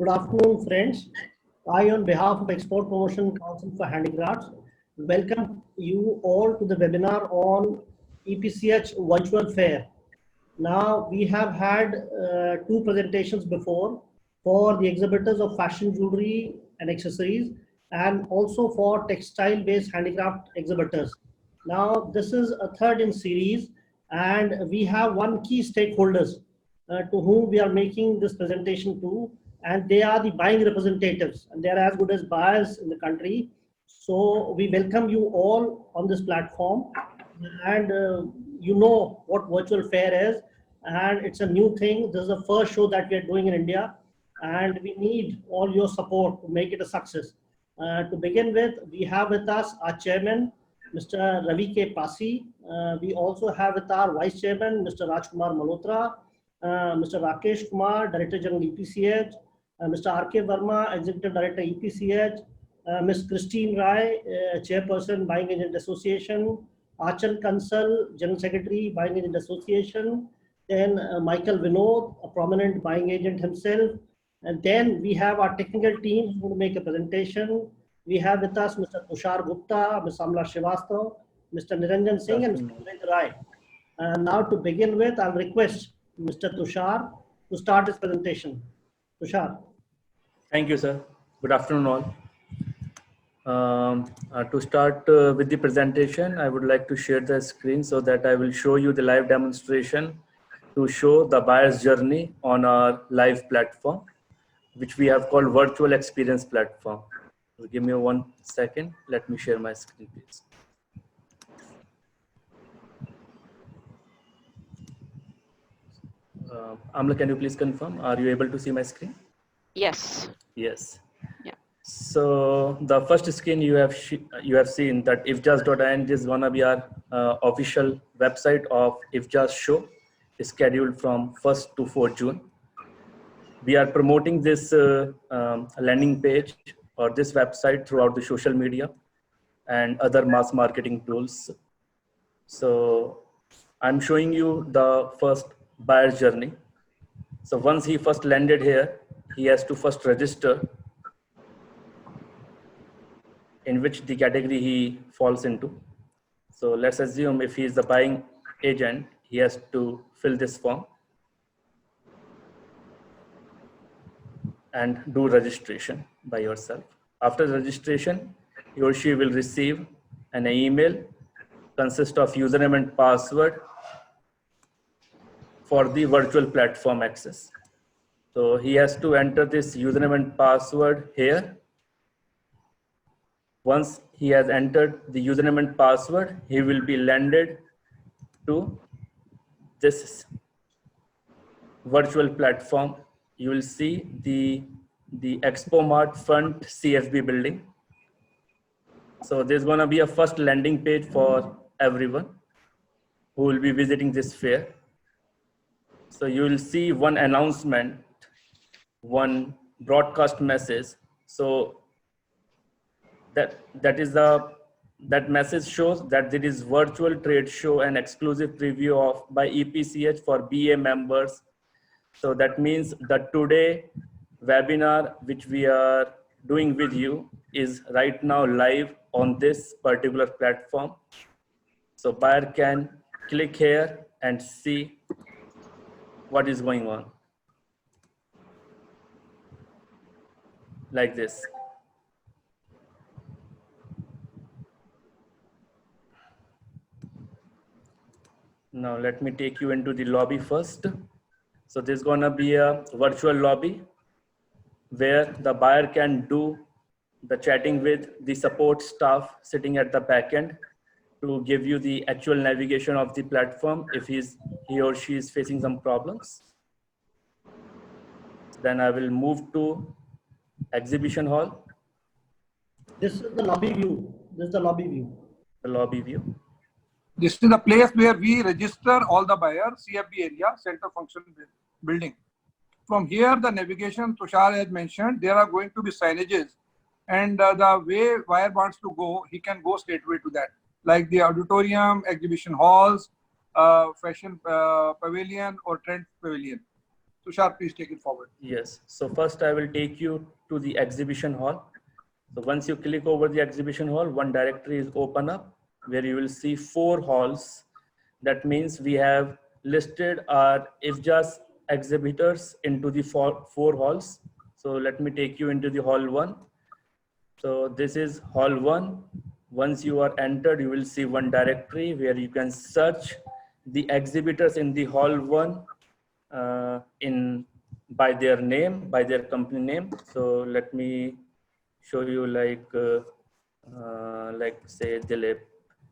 Good afternoon, friends. I, on behalf of Export Promotion Council for Handicrafts, welcome you all to the webinar on EPCH Virtual Fair. Now, we have had two presentations before for the exhibitors of fashion jewelry and accessories, and also for textile-based handicraft exhibitors. Now, this is a third in series, and we have one key stakeholders to whom we are making this presentation to, and they are the buying representatives, and they are as good as buyers in the country. So we welcome you all on this platform, and you know what virtual fair is, and it's a new thing. This is the first show that we are doing in India, and we need all your support to make it a success. To begin with, we have with us our chairman, Mr. Ravi K. Pasi. We also have with our vice chairman, Mr. Rajkumar Malhotra, Mr. Rakesh Kumar, Director General EPCH, Mr. R.K. Verma, Executive Director EPCH, Ms. Christine Rai, Chairperson Buying Agent Association, Achal Kansal, General Secretary Buying Agent Association, then Michael Vinod, a prominent buying agent himself, and then we have our technical team who will make a presentation. We have with us Mr. Tushar Gupta, Ms. Amla Srivastav, Mr. Niranjan Singh, and Mr. Virendra Rai. Now to begin with, I'll request Mr. Tushar to start his presentation. Tushar. Thank you, sir. Good afternoon, all. To start with the presentation, I would like to share the screen so that I will show you the live demonstration to show the buyer's journey on our live platform, which we have called Virtual Experience Platform. So give me 1 second. Let me share my screen, please. Amla, can you please confirm? Are you able to see my screen? Yes. Yes. Yeah. So the first screen you have seen that ifjas.in is gonna be our official website of IFJAS show, scheduled from 1st to 4th June. We are promoting this landing page or this website throughout the social media and other mass marketing tools. So I'm showing you the first buyer's journey. So once he first landed here, he has to first register in which the category he falls into. So let's assume if he is the buying agent, he has to fill this form and do registration by yourself. After registration, he or she will receive an email consist of username and password for the virtual platform access. So he has to enter this username and password here. Once he has entered the username and password, he will be landed to this virtual platform. You will see the Expo Mart front CFB building. So there's going to be a first landing page for everyone who will be visiting this fair. So you will see one announcement, one broadcast message. So that message shows that there is virtual trade show and exclusive preview of by EPCH for BA members. So that means that today webinar which we are doing with you is right now live on this particular platform. So buyer can click here and see what is going on like this. Now let me take you into the lobby first. So there's gonna be a virtual lobby where the buyer can do the chatting with the support staff sitting at the back end to give you the actual navigation of the platform if he or she is facing some problems. Then I will move to exhibition hall. This is the lobby view. This is the lobby view. The lobby view. This is the place where we register all the buyers, CFB area, center function building. From here, the navigation Tushar has mentioned, there are going to be signages. And the way buyer wants to go, he can go straight away to that. Like the auditorium, exhibition halls, fashion pavilion or trend pavilion. Tushar, please take it forward. Yes. So first I will take you to the exhibition hall. So once you click over the exhibition hall, one directory is open up where you will see 4 halls. That means we have listed our IFJAS exhibitors into the four halls. So let me take you into the hall 1. So this is hall 1. Once you are entered, you will see one directory where you can search the exhibitors in the hall 1 by their name, by their company name. So let me show you like say Dilip.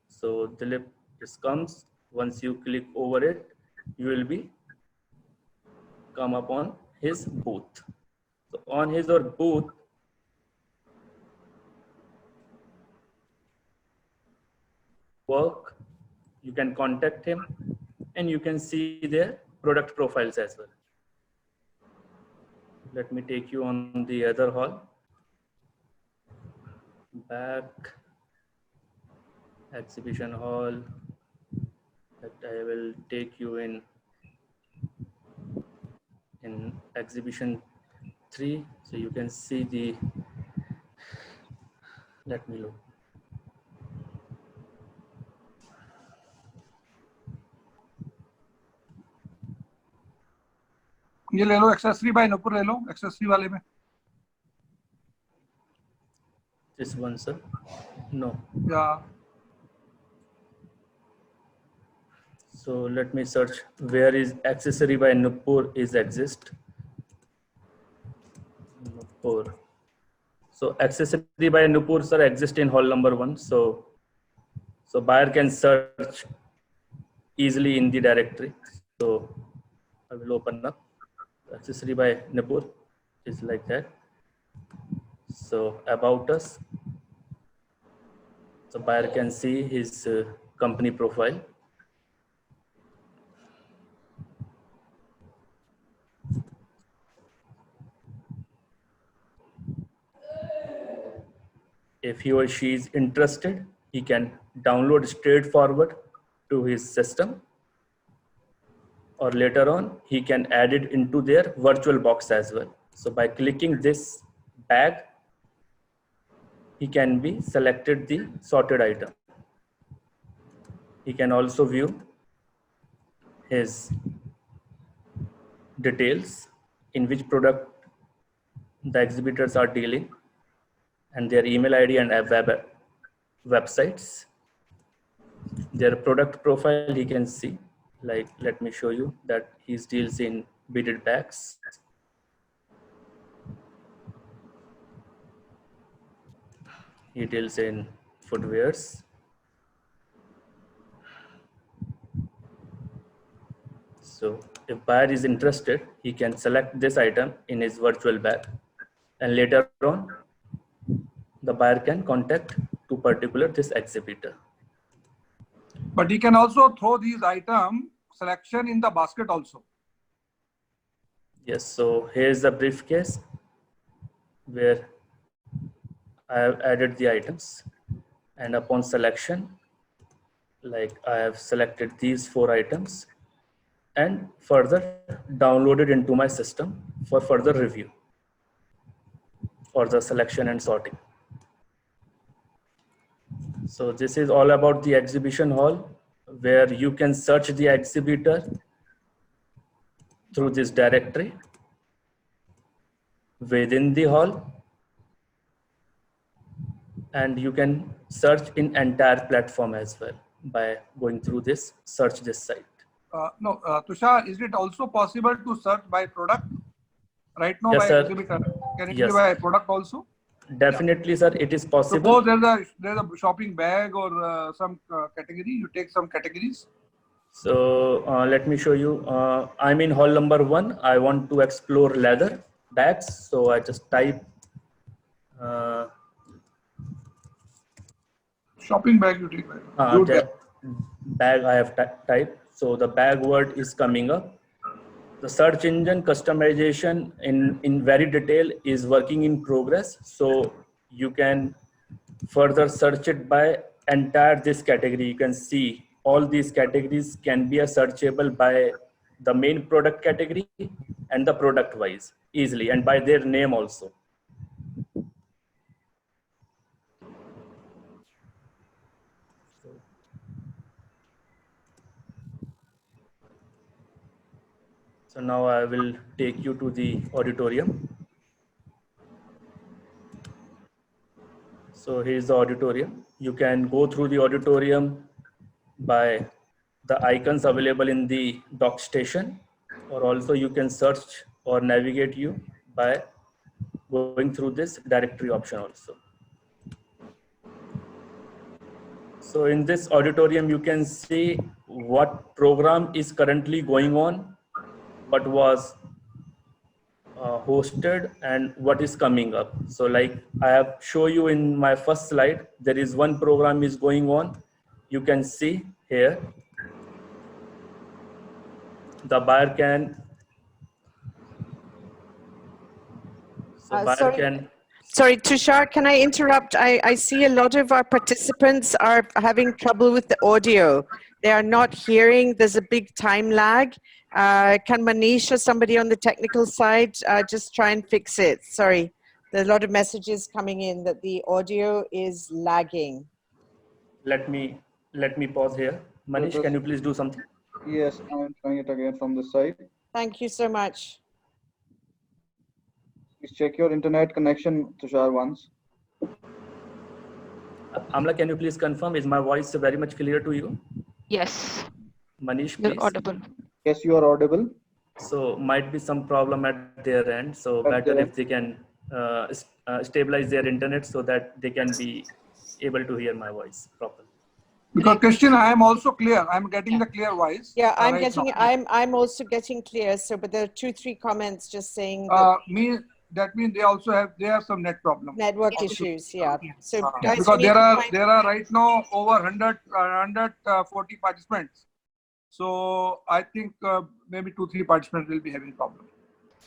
So Dilip, this comes. Once you click over it, you will be come upon his booth. So on his or booth, work, you can contact him and you can see their product profiles as well. Let me take you on the other hall. Back, exhibition hall, that I will take you in exhibition 3. So you can see the, let me look. ये ले लो accessory bye Nupur ले लो accessory वाले में. This one, sir? No. Yeah. So let me search where is accessory by Nupur is exist. Nupur. So accessory by Nupur, sir, exist in hall number 1. So buyer can search easily in the directory. So I will open up. Accessory by Nupur is like that. So about us. So buyer can see his company profile. If he or she is interested, he can download straightforward to his system, or later on, he can add it into their virtual box as well. So by clicking this bag, he can be selected the sorted item. He can also view his details, in which product the exhibitors are dealing, and their email ID and websites. Their product profile he can see. Like, let me show you that he deals in beaded bags. He deals in footwears. So if buyer is interested, he can select this item in his virtual bag, and later on, the buyer can contact to particular this exhibitor. But he can also throw these item selection in the basket also. Yes, so here's the briefcase where I have added the items, and upon selection, like I have selected these 4 items and further downloaded into my system for further review for the selection and sorting. So this is all about the exhibition hall, where you can search the exhibitor through this directory within the hall, and you can search in entire platform as well by going through this search this site. Tushar, is it also possible to search by product? Right now, Yes, by sir. exhibitor. Can it Yes. be by product also? Definitely, sir, it is possible. Suppose there's a shopping bag or some category. You take some categories. So let me show you. I'm in hall number 1. I want to explore leather bags. So I just type Shopping bag you take. bag I have typed. So the bag word is coming up. The search engine customization in very detail is working in progress. So you can further search it by entire this category. You can see all these categories can be searchable by the main product category and the product wise easily, and by their name also. So now I will take you to the auditorium. So here's the auditorium. You can go through the auditorium by the icons available in the dock station, or also you can search or navigate you by going through this directory option also. So in this auditorium, you can see what program is currently going on, what was hosted, and what is coming up. So like I have shown you in my first slide, there is one program is going on. You can see here, the buyer can, Sorry, Tushar, can I interrupt? I see a lot of our participants are having trouble with the audio. They are not hearing. There's a big time lag. Can Manish or somebody on the technical side just try and fix it? Sorry, there are a lot of messages coming in that the audio is lagging. Let me pause here. Manish, can you please do something? Yes, I'm trying it again from this side. Thank you so much. Please check your internet connection, Tushar, once. Amla, can you please confirm? Is my voice very much clear to you? Yes, Manish, you're please. audible. Yes, you are audible. So might be some problem at their end. So better if they can stabilize their internet so that they can be able to hear my voice properly. Because Christian, I am also clear. I'm getting the clear voice. Yeah, I'm right getting. now. I'm also getting clear. So, but there are 2-3 comments just saying that That means they also have some net problem. network issues. Yeah. So guys, Because we need to find- there are right now over 140 participants. So I think maybe 2-3 participants will be having problem.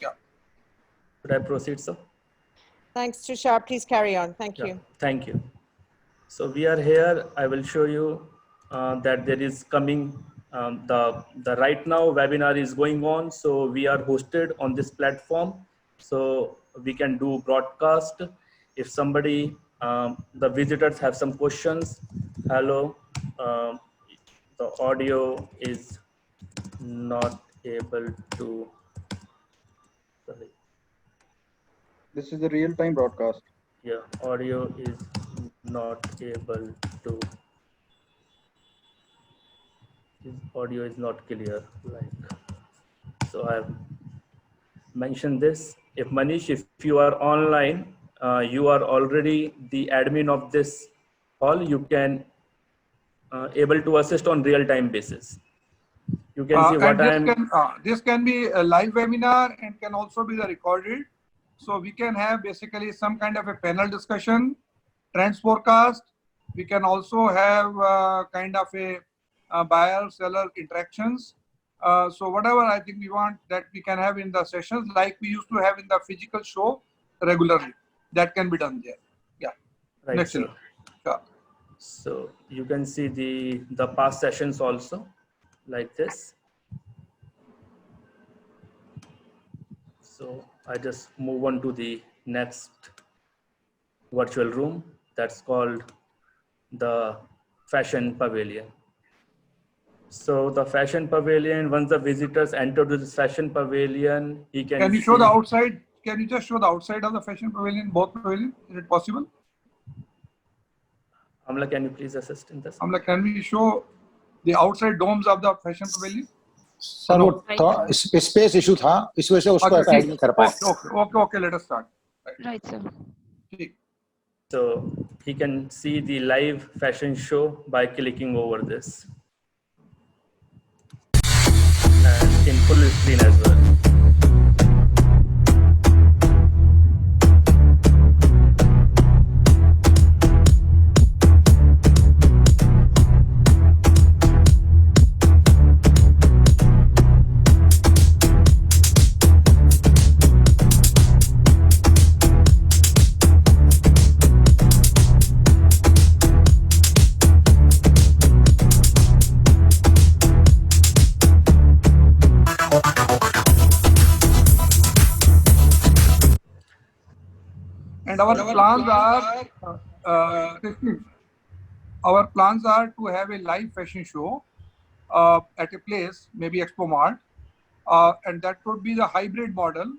Yeah. Should I proceed, sir? Thanks, Tushar. Please carry on. Thank Yeah, you. thank you. So we are here. I will show you that there is coming the right now webinar is going on. So we are hosted on this platform. So we can do broadcast. If somebody, the visitors have some questions. Hello, the audio is not able to. Sorry. This is the real-time broadcast. Yeah, audio is not able to. His audio is not clear. Like, so I have mentioned this. If Manish, if you are online, you are already the admin of this hall. You can able to assist on real-time basis. You can see what I am. This can be a live webinar and can also be the recorded. So we can have basically some kind of a panel discussion, trends forecast. We can also have kind of a buyer-seller interactions. So whatever I think we want that we can have in the sessions like we used to have in the physical show regularly. That can be done there. Yeah. Right, Next sir. yeah. So you can see the past sessions also like this. So I just move on to the next virtual room that's called the Fashion Pavilion. So the Fashion Pavilion, once the visitors enter to this Fashion Pavilion, he can Can you show the outside? Can you just show the outside of the Fashion Pavilion, both pavilions? Is it possible? Amla, can you please assist in this? Amla, can we show the outside domes of the Fashion Pavilion? Sir वो space issue था इस वजह से उसको avoid नहीं कर पाए Okay, let us start. Right, sir. So he can see the live fashion show by clicking over this. And in full screen as well. our plans are, our plans are to have a live fashion show at a place, maybe Expo Mart, and that would be the hybrid model,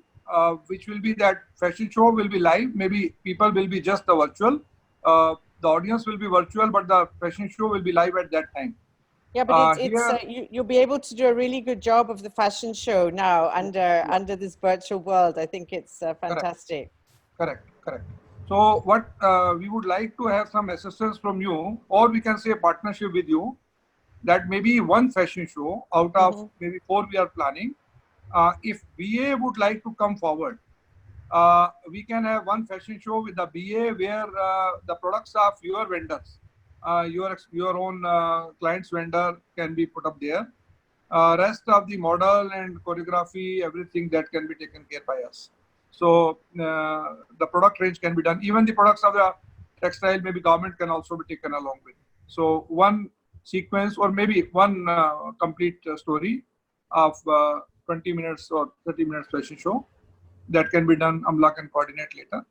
which will be that fashion show will be live. Maybe people will be just the virtual. The audience will be virtual, but the fashion show will be live at that time. Yeah, but Here- you'll be able to do a really good job of the fashion show now under this virtual world. I think it's fantastic. Correct, correct. So what we would like to have some assistance from you, or we can say a partnership with you, that maybe one fashion show out of maybe 4 we are planning. If BA would like to come forward, we can have one fashion show with the BA where the products of your vendors, your own client's vendor can be put up there. Rest of the model and choreography, everything that can be taken care by us. So the product range can be done. Even the products of the textile, maybe garment can also be taken along with. So one sequence or maybe one complete story of 20 minutes or 30 minutes fashion show that can be done. Amla can coordinate later.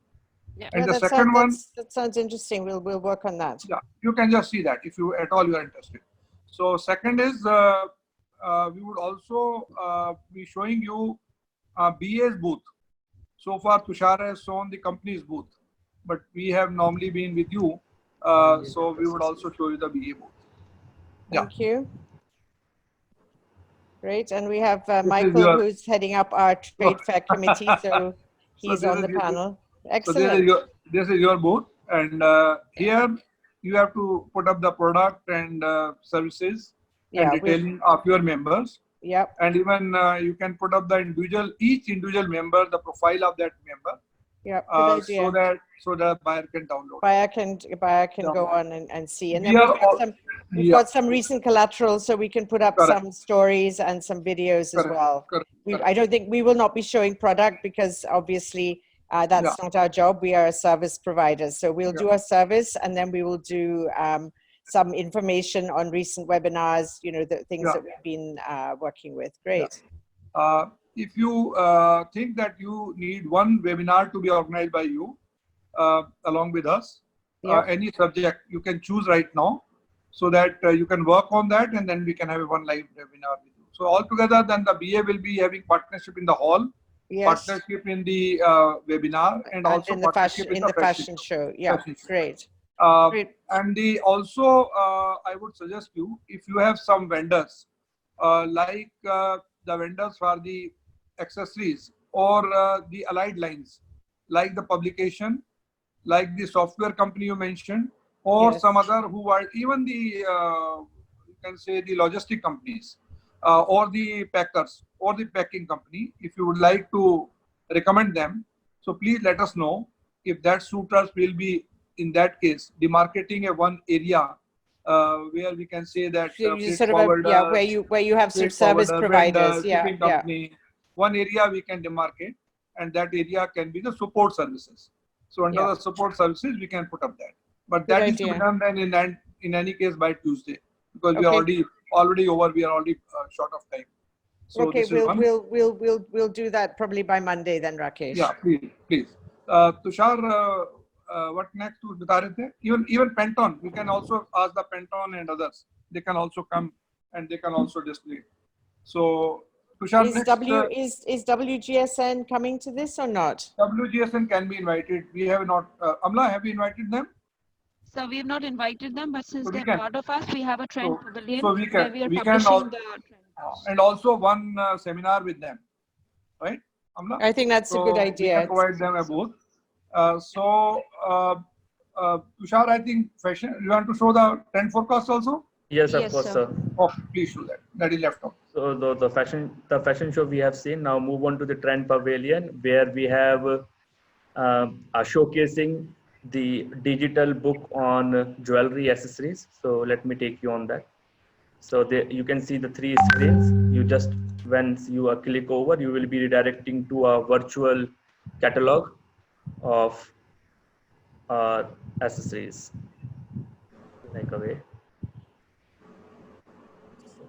Yeah, And no, the second one, that sounds interesting. We'll work on that. yeah, you can just see that if you at all you are interested. So second is we would also be showing you BA's booth. So far, Tushar has shown the company's booth, but we have normally been with you. So we would also show you the BA booth. Thank you. Great, and we have is Michael, your- who's heading up our trade fair committee, so he's this on is the your- panel. So Excellent. this is your booth, and here you have to put up the product and services and Yeah, detailing of your members. Yep. And even you can put up the each individual member, the profile of that member, Yep. Good idea. so that buyer can download. Buyer can Yeah. go on and see, and We then are all- we've yeah. got some recent collateral, so we can put up Correct. some stories and some videos as Correct, well. correct, correct. I don't think we will not be showing product because obviously that's not our job. We are a service provider, so we'll do our service, and then we will do some information on recent webinars. You know, the things Yeah. that we've been working with. Great. If you think that you need one webinar to be organized by you along with us, Yep. any subject you can choose right now, so that you can work on that, and then we can have one live webinar with you. So altogether, then the BA will be having partnership in the hall, Yes. partnership in the webinar, and also in the partnership fashion fashion show. Yeah. Fashion show. Great. Great. And also, I would suggest you, if you have some vendors, like the vendors for the accessories or the allied lines, like the publication, like the software company you mentioned, or Yes. some other who are even the, you can say the logistic companies, or the packers or the packing company, if you would like to recommend them, so please let us know. If that suits us, we'll be in that case demarketing a one area where we can say that So you freight sort of forwarders, where you have some freight service forwarder, providers. vendor, Yeah. shipping Yeah. company, one area we can demarcate, and that area can be the support services. So under Yeah. the support services, we can put up that. But Good that is to be idea. done then in any case by Tuesday, because we are Okay. already over. We are already short of time. So Okay, this is one. we'll do that probably by Monday then, Rakesh. Yeah, please. Tushar, what next to bata rahe the? Even Pantone, we can also ask the Pantone and others. They can also come and they can also display. So Tushar, next, Is WGSN coming to this or not? WGSN can be invited. We have not. Amla, have you invited them? So we have not invited them, but since So we they're can- part of us, we have a trend pavilion so we where can- we are we can publishing all- the trend. And also one seminar with them, right? Amla? I think that's a good So idea. We can provide them a booth. Tushar, I think fashion. You want to show the trend forecast also? Yes, of Yes, course, sir. sir. Oh, please do that. That is left out. So the fashion show we have seen. Now move on to the trend pavilion, where we have showcasing the digital book on jewelry accessories. So let me take you on that. So there you can see the 3 screens. You just once you click over, you will be redirecting to a virtual catalog of accessories. Like a way.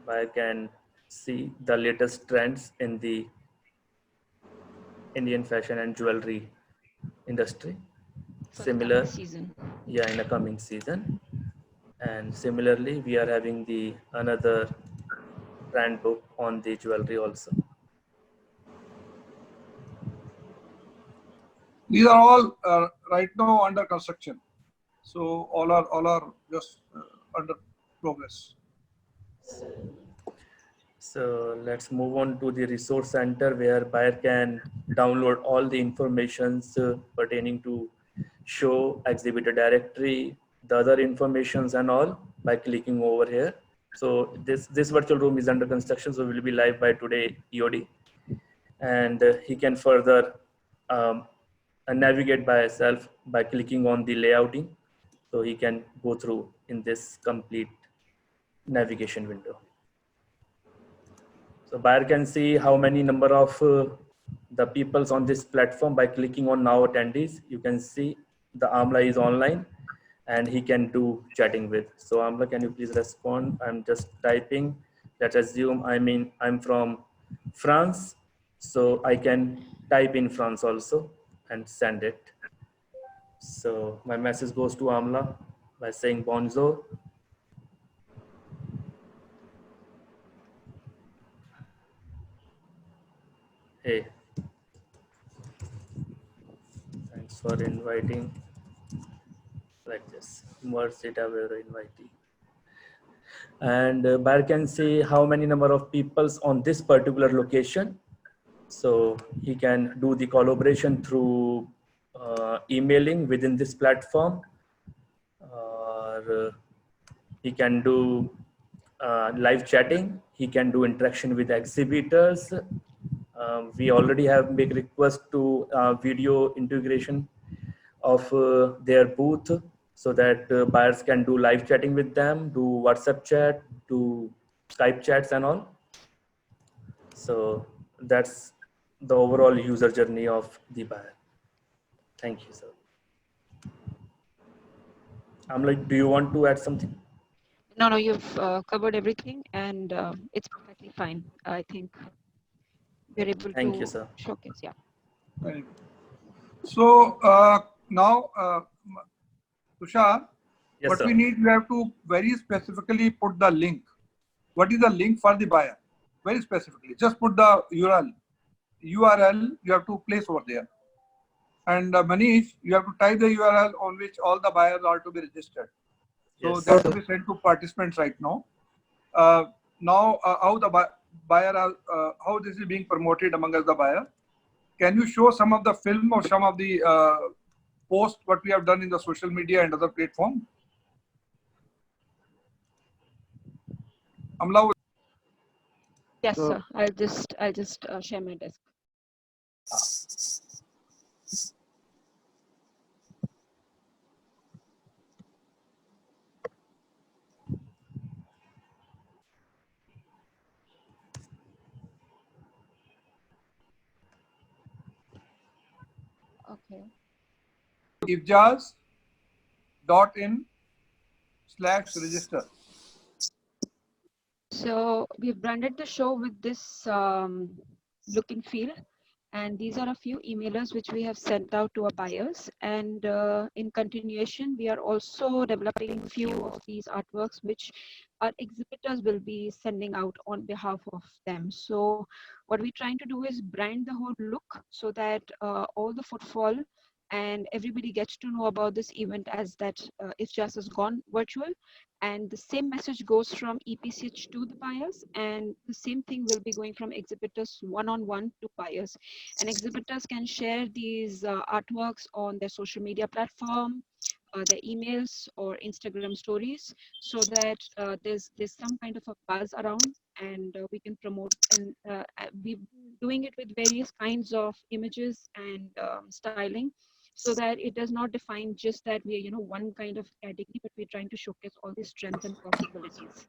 I can see the latest trends in the Indian fashion and jewelry industry. for the similar, coming season. yeah, in a coming season. And similarly, we are having the another brand book on the jewelry also. These are all right now under construction. So all are just under progress. So let's move on to the resource center where buyer can download all the informations pertaining to show, exhibitor directory, the other informations and all by clicking over here. So this virtual room is under construction, so will be live by today EOD, and he can further navigate by himself by clicking on the layouting. So he can go through in this complete navigation window. So buyer can see how many number of the peoples on this platform by clicking on now attendees. You can see the Amla is online and he can do chatting with. So Amla, can you please respond? I'm just typing. Let's assume I'm from France. So I can type in France also and send it. So my message goes to Amla by saying bonjour. Hey, thanks for inviting. Like this, merge data where invitee. And buyer can see how many number of peoples on this particular location. So he can do the collaboration through emailing within this platform, or he can do live chatting. He can do interaction with exhibitors. We already have big request to video integration of their booth so that buyers can do live chatting with them, do WhatsApp chat, do Skype chats and all. So that's the overall user journey of the buyer. Thank you, sir. I'm like, do you want to add something? No, you've covered everything, and it's perfectly fine. I think we're able Thank you, to sir. showcase. Yeah. Right. So now, Tushar, Yes, what sir. we need, we have to very specifically put the link. What is the link for the buyer? Very specifically, just put the URL. URL you have to place over there. And Manish, you have to type the URL on which all the buyers are to be registered. So Yes. that will be sent to participants right now. How the buyer, how this is being promoted among us the buyer. Can you show some of the film or some of the posts what we have done in the social media and other platform? Amla, Yes, sir. I'll just share my desk. Okay. ifjaz.in/register. So we've branded the show with this look and feel. And these are a few emailers which we have sent out to our buyers. And in continuation, we are also developing a few of these artworks which our exhibitors will be sending out on behalf of them. So what we're trying to do is brand the whole look so that all the footfall and everybody gets to know about this event as that IFJAS has gone virtual. And the same message goes from EPCH to the buyers, and the same thing will be going from exhibitors one-on-one to buyers. And exhibitors can share these artworks on their social media platform, their emails or Instagram stories, so that there's some kind of a buzz around, and we can promote. And we doing it with various kinds of images and styling, so that it does not define just that we are one kind of category, but we're trying to showcase all the strengths and possibilities.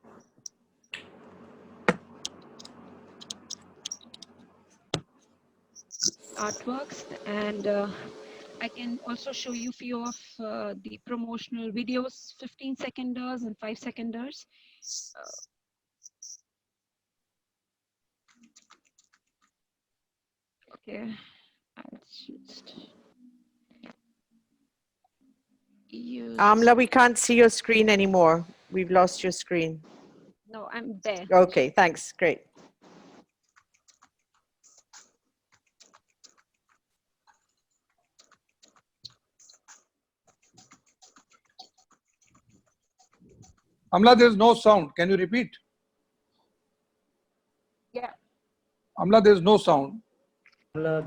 Artworks, and I can also show you a few of the promotional videos, 15-seconders and 5-seconders. Okay, I'll just. use. Amla, we can't see your screen anymore. We've lost your screen. No, I'm there. Okay, thanks. Great. Amla, there's no sound. Can you repeat? Yeah. Amla, there's no sound.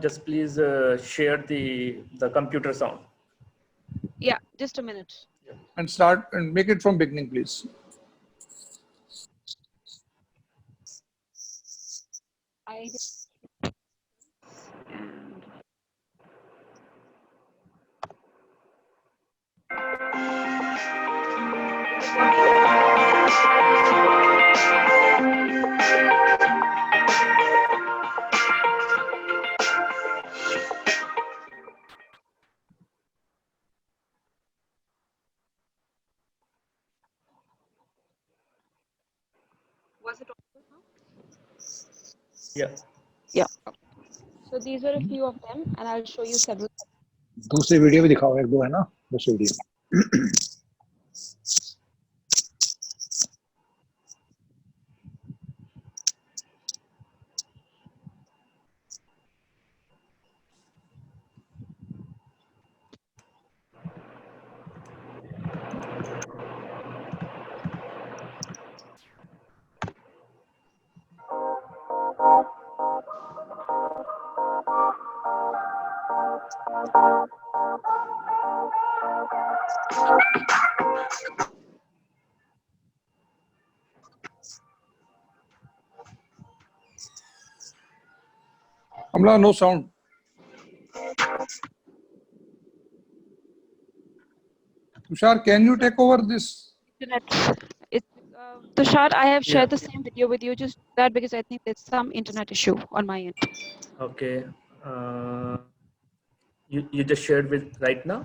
Just please share the computer sound. Yeah. Just a minute. And start and make it from beginning, please. I and was it audible now? Yeah. Yeah. So these were a few of them, and I'll show you several. दूसरी video भी दिखाओ, एक दो है ना दूसरी video. Amla, no sound. Tushar, can you take over this? Internet. Tushar, I have shared Yeah. the same video with you. Just that because I think there's some internet issue on my end. Okay. You just shared with right now?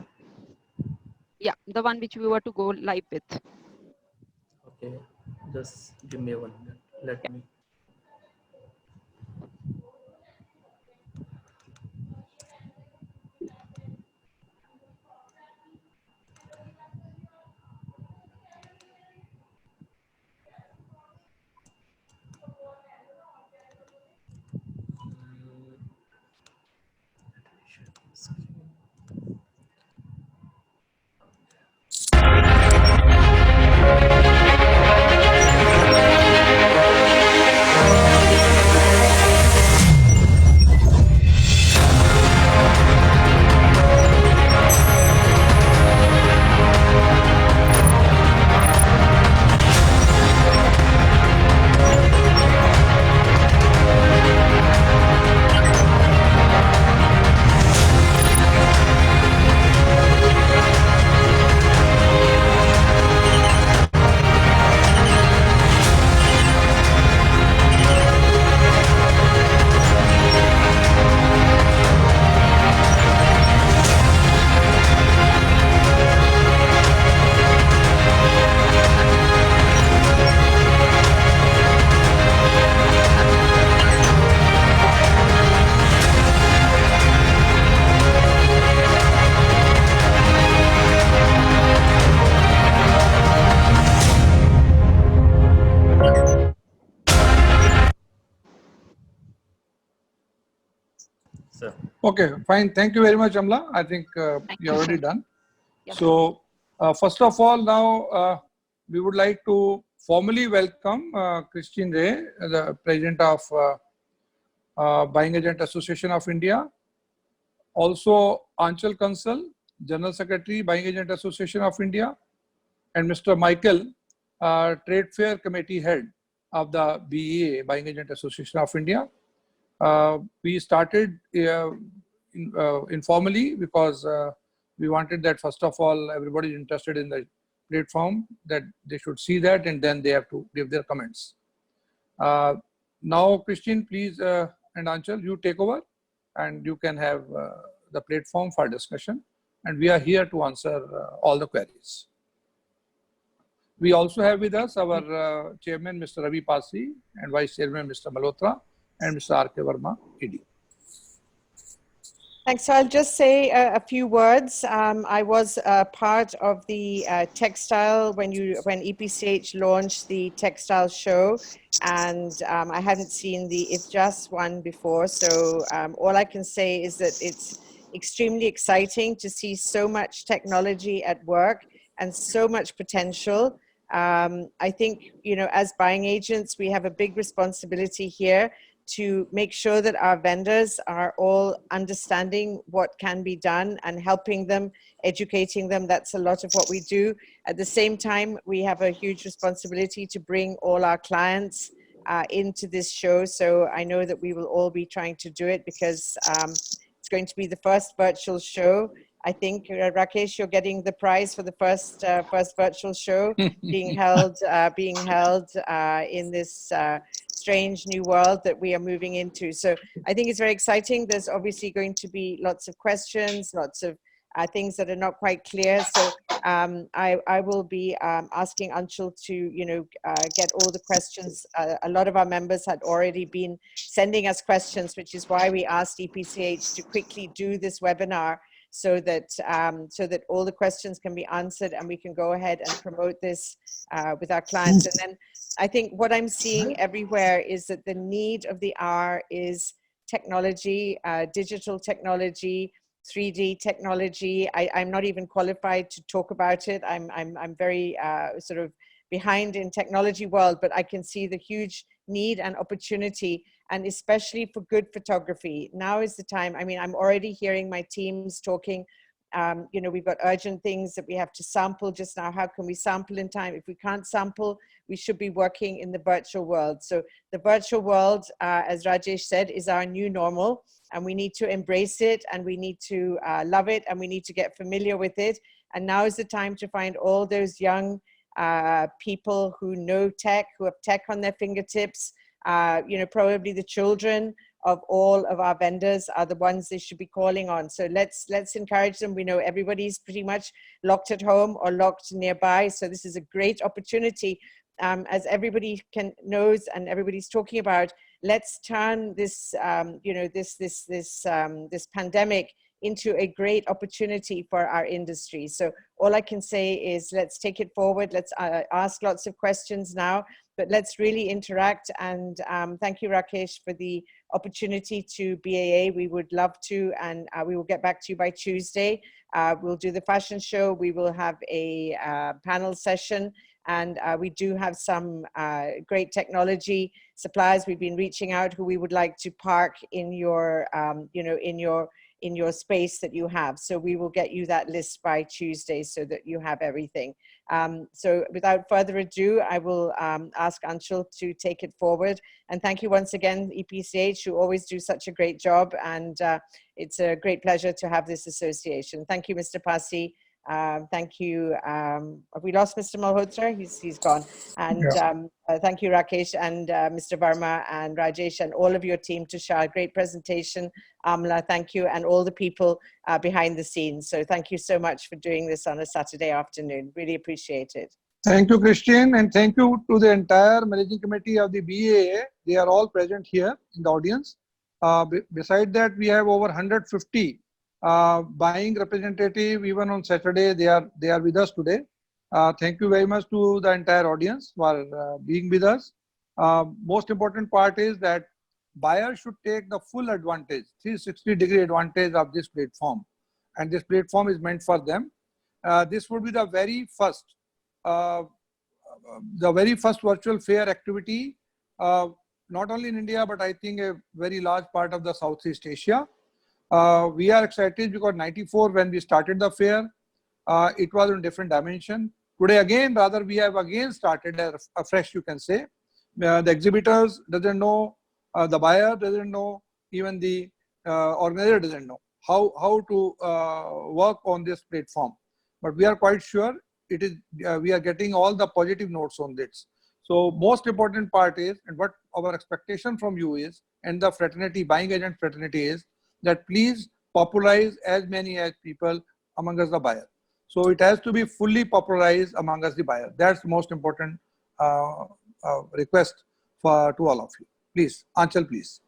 Yeah, the one which we were to go live with. Okay. Just give me 1 minute. Let me. So, Okay, fine. Thank you very much, Amla. I think Thank you're you, already sir. done. Yeah. So, first of all, now we would like to formally welcome Christine Ray, the President of Buying Agent Association of India. Also, Anchal Kansal, General Secretary, Buying Agent Association of India. And Mr. Michael, Trade Fair Committee Head of the BEA, Buying Agent Association of India. We started informally because we wanted that first of all, everybody is interested in the platform, that they should see that and then they have to give their comments. Now, Christine, please, and Anchal, you take over and you can have the platform for discussion. And we are here to answer all the queries. We also have with us our Chairman, Mr. Ravi Pasi, and Vice Chairman, Mr. Malhotra, and Mr. R.K. Verma, ED. Thanks. So I'll just say a few words. I was part of the textile when EPCH launched the textile show, and I hadn't seen the If Just one before. So all I can say is that it's extremely exciting to see so much technology at work and so much potential. I think, you know, as buying agents, we have a big responsibility here to make sure that our vendors are all understanding what can be done and helping them, educating them. That's a lot of what we do. At the same time, we have a huge responsibility to bring all our clients into this show. So I know that we will all be trying to do it because it's going to be the first virtual show. I think, Rakesh, you're getting the prize for the first virtual show being held in this strange new world that we are moving into. So I think it's very exciting. There's obviously going to be lots of questions, lots of things that are not quite clear. So I will be asking Anshul to, you know, get all the questions. A lot of our members had already been sending us questions, which is why we asked EPCH to quickly do this webinar so that all the questions can be answered and we can go ahead and promote this with our clients. And then I think what I'm seeing everywhere is that the need of the hour is technology, digital technology, 3D technology. I'm not even qualified to talk about it. I'm very sort of behind in technology world, but I can see the huge need and opportunity, and especially for good photography. Now is the time. I mean, I'm already hearing my teams talking, you know, we've got urgent things that we have to sample just now. How can we sample in time? If we can't sample, we should be working in the virtual world. So the virtual world, as Rajesh said, is our new normal, and we need to embrace it, and we need to love it, and we need to get familiar with it. And now is the time to find all those young people who know tech, who have tech on their fingertips. You know, probably the children of all of our vendors are the ones they should be calling on. So let's encourage them. We know everybody's pretty much locked at home or locked nearby. So this is a great opportunity. As everybody knows and everybody's talking about, let's turn this, you know, this pandemic into a great opportunity for our industry. So all I can say is let's take it forward. Let's ask lots of questions now, but let's really interact. And thank you, Rakesh, for the opportunity to BAA. We would love to, and we will get back to you by Tuesday. We'll do the fashion show. We will have a panel session, and we do have some great technology suppliers we've been reaching out who we would like to park in your, you know, in your space that you have. So we will get you that list by Tuesday so that you have everything. So without further ado, I will ask Anshul to take it forward. And thank you once again, EPCH, who always do such a great job. And it's a great pleasure to have this association. Thank you, Mr. Pasi. Thank you. Have we lost Mr. Malhotra? He's gone. And thank you, Rakesh, and Mr. Verma and Rajesh and all of your team. Tushar, great presentation. Amla, thank you, and all the people behind the scenes. So thank you so much for doing this on a Saturday afternoon. Really appreciate it. Thank you, Christian, and thank you to the entire managing committee of the BAA. They are all present here in the audience. Beside that, we have over 150 buying representative. Even on Saturday, they are with us today. Thank you very much to the entire audience for being with us. Most important part is that buyers should take the full advantage, 360-degree advantage of this platform, and this platform is meant for them. This would be the very first virtual fair activity, not only in India, but I think a very large part of the Southeast Asia. We are excited because 94, when we started the fair, it was in a different dimension. Today again, rather, we have again started afresh, you can say. The exhibitors doesn't know, the buyer doesn't know, even the organizer doesn't know how to work on this platform. But we are quite sure it is. We are getting all the positive notes on this. So most important part is, and what our expectation from you is, and the fraternity, buying agent fraternity is, that please popularize as many as people among us the buyer. So it has to be fully popularized among us the buyer. That's the most important request to all of you. Please, Anchal, please.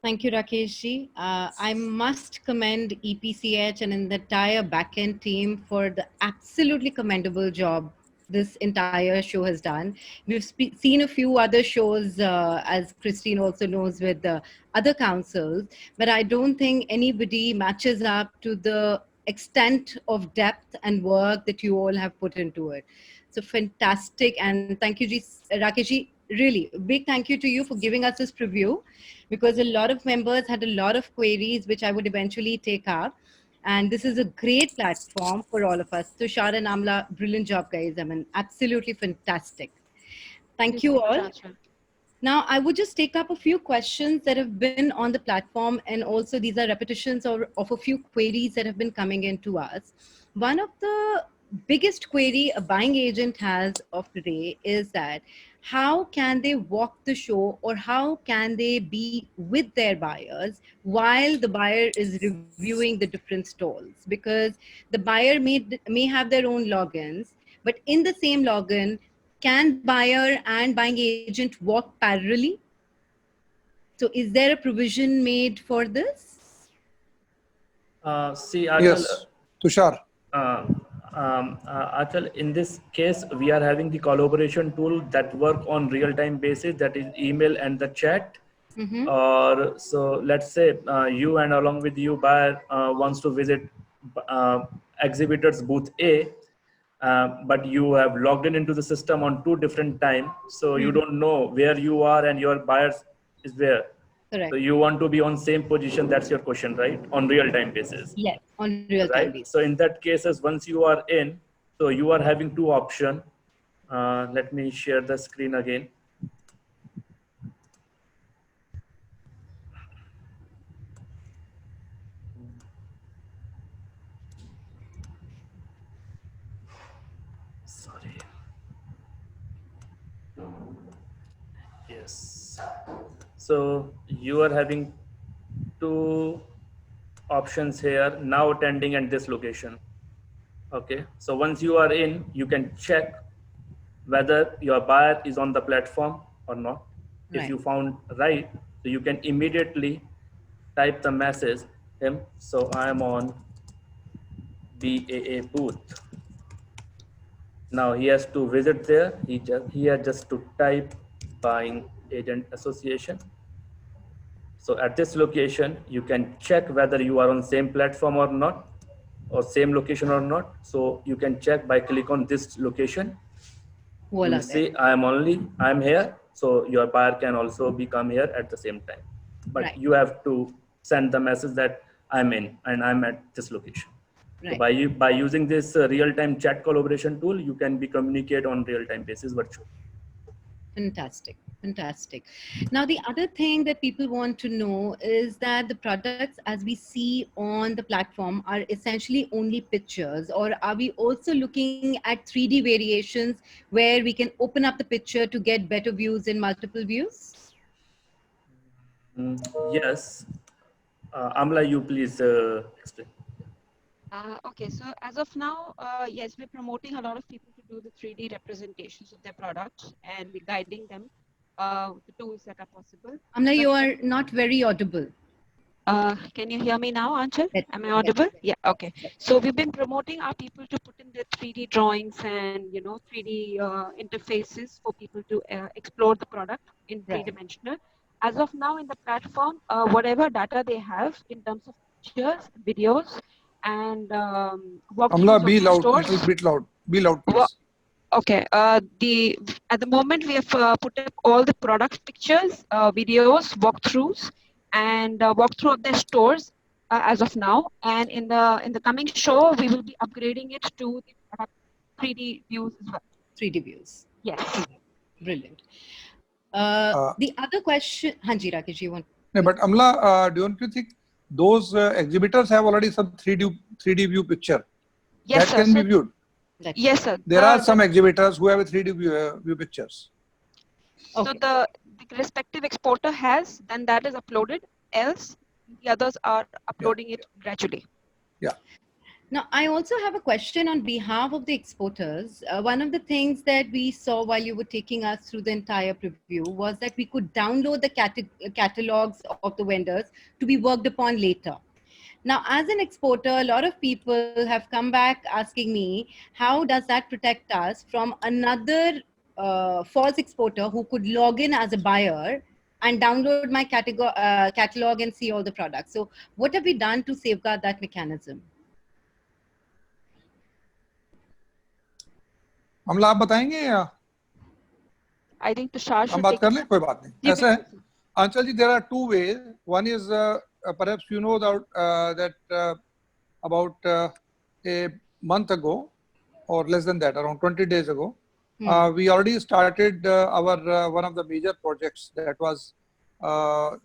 Thank you, Rakeshji. I must commend EPCH and the entire backend team for the absolutely commendable job this entire show has done. We've seen a few other shows, as Christine also knows, with other councils, but I don't think anybody matches up to the extent of depth and work that you all have put into it. So fantastic. And thank you, Rakeshji. Really, a big thank you to you for giving us this preview, because a lot of members had a lot of queries, which I would eventually take up. And this is a great platform for all of us. Tushar and Amla, brilliant job, guys. I mean, absolutely fantastic. Thank you all. Now, I would just take up a few questions that have been on the platform, and also these are repetitions of a few queries that have been coming in to us. One of the biggest query a buying agent has of today is that how can they walk the show, or how can they be with their buyers while the buyer is reviewing the different stalls? Because the buyer may have their own logins, but in the same login, can buyer and buying agent walk parallelly? So is there a provision made for this? See, Achal, Yes, Tushar. Achal, in this case, we are having the collaboration tool that work on real-time basis, that is email and the chat. Mm-hmm. Or so let's say you and along with you buyer wants to visit exhibitors booth A, but you have logged into the system on 2 different time, so you don't know where you are and your buyer is where. Correct. So you want to be on same position. That's your question, right? On real-time basis. Yes, on real-time Right. basis. So in that cases, once you are in, so you are having 2 options. Let me share the screen again. Sorry. Yes. So you are having 2 options here, now attending at this location. Okay. So once you are in, you can check whether your buyer is on the platform or not. If Right. you found right, so you can immediately type the message him. So I am on BAA booth. Now he has to visit there. He has just to type buying agent association. So at this location, you can check whether you are on same platform or not, or same location or not. So you can check by click on this location. You Voila will see I'm here. So your buyer can also become here at the same time. But Right. you have to send the message that I'm in and I'm at this location. Right. So by using this real-time chat collaboration tool, you can be communicate on real-time basis virtually. Fantastic. Fantastic. Now, the other thing that people want to know is that the products as we see on the platform are essentially only pictures, or are we also looking at 3D variations where we can open up the picture to get better views in multiple views? Yes. Amla, you please explain. Okay, so as of now, yes, we're promoting a lot of people to do the 3D representations of their products, and we're guiding them with the tools that are possible. Amla, you are not very audible. Can you hear me now, Anchal? Yes. Am I audible? Yeah, okay. So we've been promoting our people to put in their 3D drawings and, 3D interfaces for people to explore the product in Right. 3-dimensional. As of now in the platform, whatever data they have in terms of pictures, videos, and walkthroughs Amla, of be the loud, stores. little bit loud. Be loud, please. Okay. At the moment we have put up all the product pictures, videos, walkthroughs, and walkthrough of their stores as of now. And in the coming show, we will be upgrading it to the product 3D views as well. 3D views. Yes. Brilliant. The other question, Hanji Rakesh, you want? No, but Amla, don't you think those exhibitors have already some 3D view picture? Yes, that sir. can be viewed. Yes, sir. There are some exhibitors who have a 3D view pictures. So the respective exporter has, then that is uploaded. Else, the others are uploading it gradually. Yeah. Now, I also have a question on behalf of the exporters. One of the things that we saw while you were taking us through the entire preview was that we could download the catalogs of the vendors to be worked upon later. Now, as an exporter, a lot of people have come back asking me, how does that protect us from another false exporter who could log in as a buyer and download my catalog and see all the products? So what have we done to safeguard that mechanism? अमला आप बताएंगे या I think Tushar हम should बात take कर it लें? up. कोई बात नहीं. जी, ऐसा है. बिल्कुल. Anchal ji, there are two ways. One is perhaps you know that about a month ago or less than that, around 20 days ago, we already started our one of the major projects that was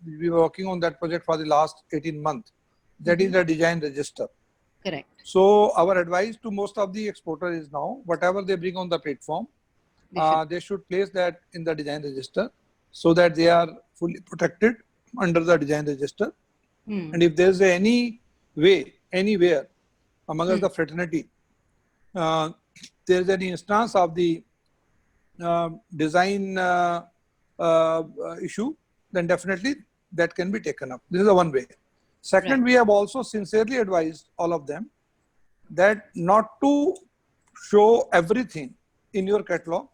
we were working on that project for the last 18 months. That is the design register. Correct. So our advice to most of the exporters is now, whatever they bring on the platform, they should place that in the design register so that they are fully protected under the design register. And if there's any way, anywhere among the fraternity, there's any instance of the design issue, then definitely that can be taken up. This is the one way. Second, we have also sincerely advised all of them that not to show everything in your catalog,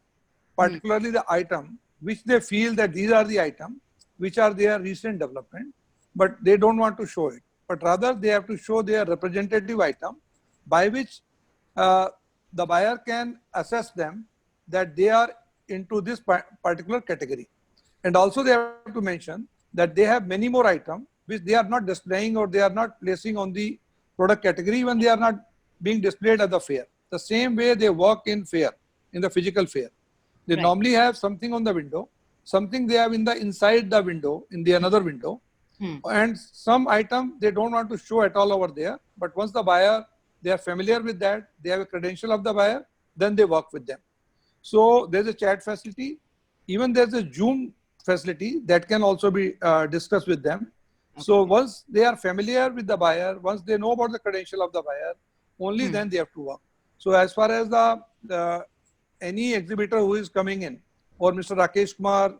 particularly the item which they feel that these are the items which are their recent development, but they don't want to show it. But rather they have to show their representative item by which the buyer can assess them that they are into this particular category. And also they have to mention that they have many more items which they are not displaying or they are not placing on the product category when they are not being displayed at the fair. The same way they work in fair, in the physical fair. They normally have something on the window, something they have in the inside the window, in the another window, and some item they don't want to show at all over there. But once the buyer, they are familiar with that, they have a credential of the buyer, then they work with them. So there's a chat facility, even there's a Zoom facility that can also be discussed with them. So once they are familiar with the buyer, once they know about the credential of the buyer, only then they have to work. So as far as the any exhibitor who is coming in, or Mr. Rakesh Kumar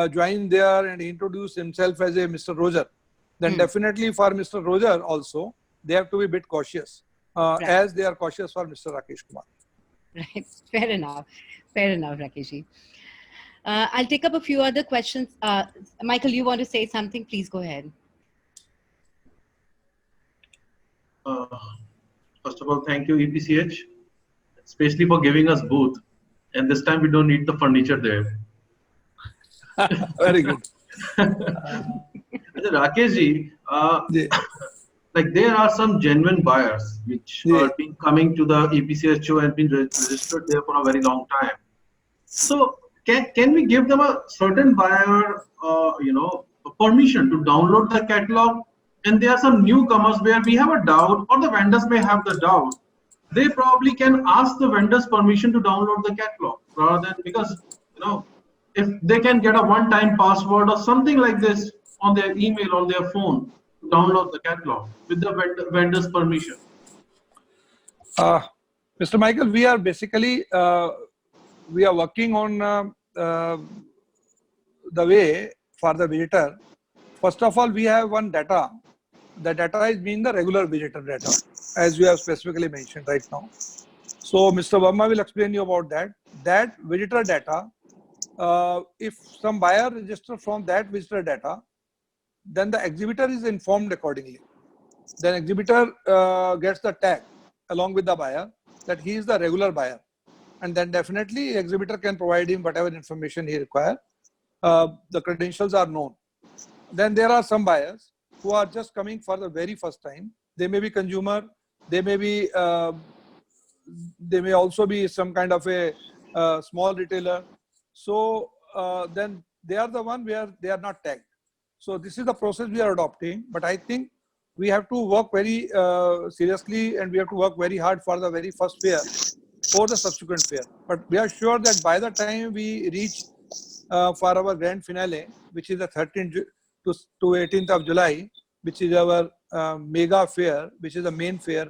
joined there and introduced himself as a Mr. Roger, then definitely for Mr. Roger also, they have to be a bit cautious, as they are cautious for Mr. Rakesh Kumar. Right, fair enough, Rakeshji. I'll take up a few other questions. Michael, you want to say something? Please go ahead. First of all, thank you EPCH, especially for giving us booth. And this time we don't need the furniture there. Very good. Rakesh ji, like there are some genuine buyers which are been coming to the EPCH show and been registered there for a very long time. So can we give them a certain buyer, permission to download the catalog? And there are some newcomers where we have a doubt, or the vendors may have the doubt. They probably can ask the vendors permission to download the catalog, rather than, because if they can get a one-time password or something like this on their email, on their phone, to download the catalog with the vendor's permission. Mr. Michael, we are basically we are working on the way for the visitor. First of all, we have one data. The data is being the regular visitor data, as you have specifically mentioned right now. So Mr. Verma will explain you about that. That visitor data, if some buyer registers from that visitor data, then the exhibitor is informed accordingly. Then exhibitor gets the tag along with the buyer that he is the regular buyer. And then definitely exhibitor can provide him whatever information he requires. The credentials are known. Then there are some buyers who are just coming for the very first time. They may be consumer, they may be, they may also be some kind of a small retailer. So then they are the one where they are not tagged. So this is the process we are adopting. But I think we have to work very seriously, and we have to work very hard for the very first fair or the subsequent fair. But we are sure that by the time we reach for our grand finale, which is the 13th to 18th of July, which is our mega fair, which is the main fair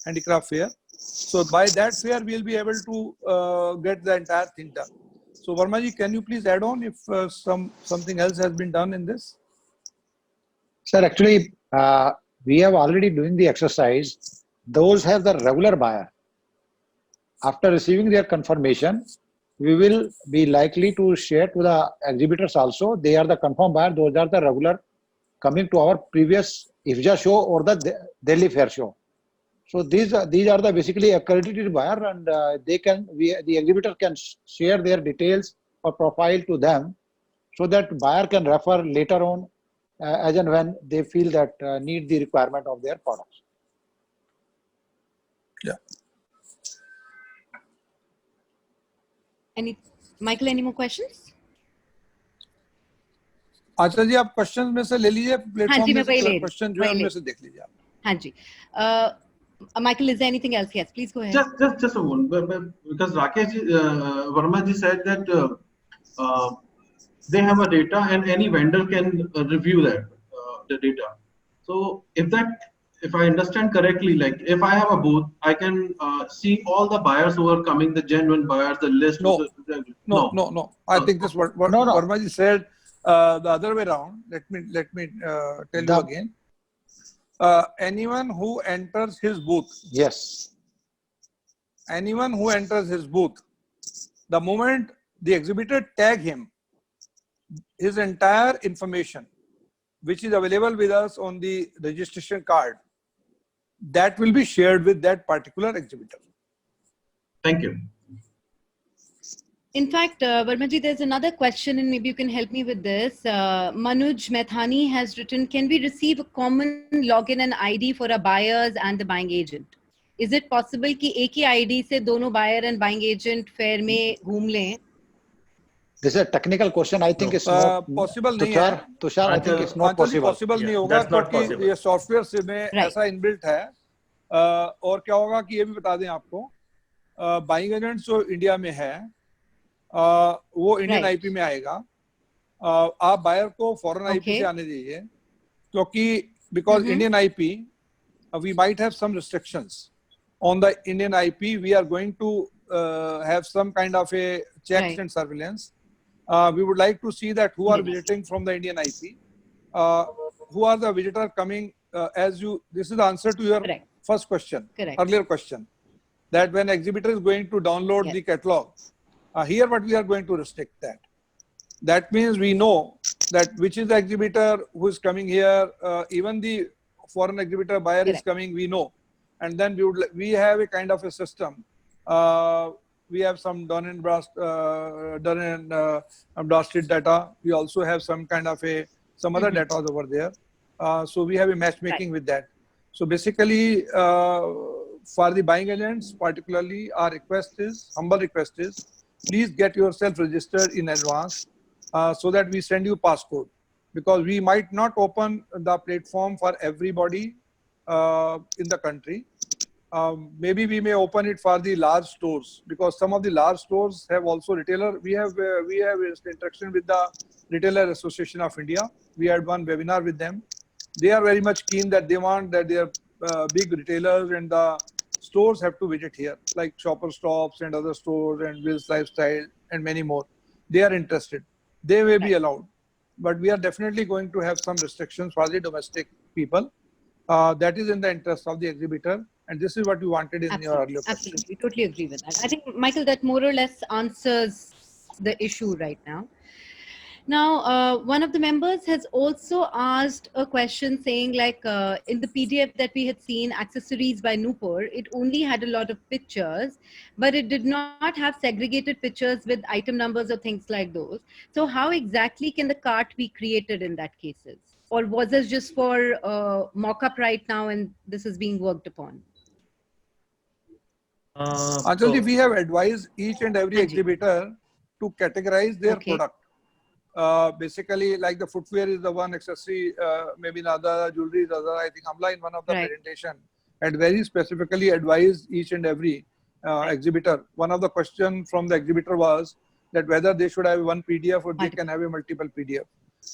handicraft fair. So by that fair, we'll be able to get the entire thing done. So Verma ji, can you please add on if something else has been done in this? Sir, actually, we have already doing the exercise. Those have the regular buyer. After receiving their confirmation, we will be likely to share to the exhibitors also. They are the confirmed buyer. Those are the regular coming to our previous IFJA show or the Delhi Fair show. So these are the basically accredited buyer, and the exhibitor can share their details or profile to them, so that buyer can refer later on as and when they feel that need the requirement of their products. Yeah. Michael, any more questions? आचार्य जी, आप question में से ले लीजिए, platform में से question जो है उनमें से देख लीजिए आप. हाँ जी. Michael, is there anything else? Yes, please go ahead. Just a moment, because Rakesh Verma ji said that they have a data and any vendor can review that the data. So if I understand correctly, like if I have a booth, I can see all the buyers who are coming, the genuine buyers, the list. No. I think this what Verma ji said the other way around. Let me tell you again. Anyone who enters his booth. Yes. Anyone who enters his booth, the moment the exhibitor tag him, his entire information, which is available with us on the registration card, that will be shared with that particular exhibitor. Thank you. In fact, Verma ji, there's another question, and maybe you can help me with this. Manuj Methani has written, can we receive a common login and ID for our buyers and the buying agent? Is it possible कि एक ही ID से दोनों buyer and buying agent fair में घूम लें? This is a technical question. I think it's not possible. Tushar, I think it's not possible. Possible नहीं होगा क्योंकि ये सॉफ्टवेयर से में ऐसा इनबिल्ट है. और क्या होगा कि ये भी बता दें आपको, बाइंग एजेंट जो इंडिया में है वो इंडियन आईपी में आएगा. आप बायर को फॉरेन आईपी से आने दीजिए, क्योंकि because Indian IP we might have some restrictions on the Indian IP. We are going to have some kind of a checks and surveillance. We would like to see that who are visiting from the Indian IP, who are the visitor coming this is the answer to your first question, earlier question, that when exhibitor is going to download the catalog, here what we are going to restrict that. That means we know that which is the exhibitor who is coming here, even the foreign exhibitor buyer is coming, we know. And then we have a kind of a system. We have some Dun and Bradstreet data. We also have some kind of some other data over there. So we have a matchmaking with that. So basically, for the buying agents, particularly, our humble request is, please get yourself registered in advance so that we send you passcode. Because we might not open the platform for everybody in the country. Maybe we may open it for the large stores, because some of the large stores have also retailer. We have interaction with the Retailer Association of India. We had one webinar with them. They are very much keen that they want that their big retailers and the stores have to visit here, like Shoppers Stops and other stores and Will's Lifestyle and many more. They are interested. They may be allowed. But we are definitely going to have some restrictions for the domestic people. That is in the interest of the exhibitor. And this is what we wanted in your earlier question. Absolutely, totally agree with that. I think, Michael, that more or less answers the issue right now. Now, one of the members has also asked a question saying, like, in the PDF that we had seen, Accessories by Nupur, it only had a lot of pictures, but it did not have segregated pictures with item numbers or things like those. So how exactly can the cart be created in that cases? Or was this just for mock-up right now and this is being worked upon? Actually, we have advised each and every exhibitor to categorize their product. Basically, like the footwear is the one, accessory, maybe another, jewelry is the other. I think Amla in one of the presentation had very specifically advised each and every exhibitor. One of the questions from the exhibitor was that whether they should have one PDF or they can have a multiple PDF.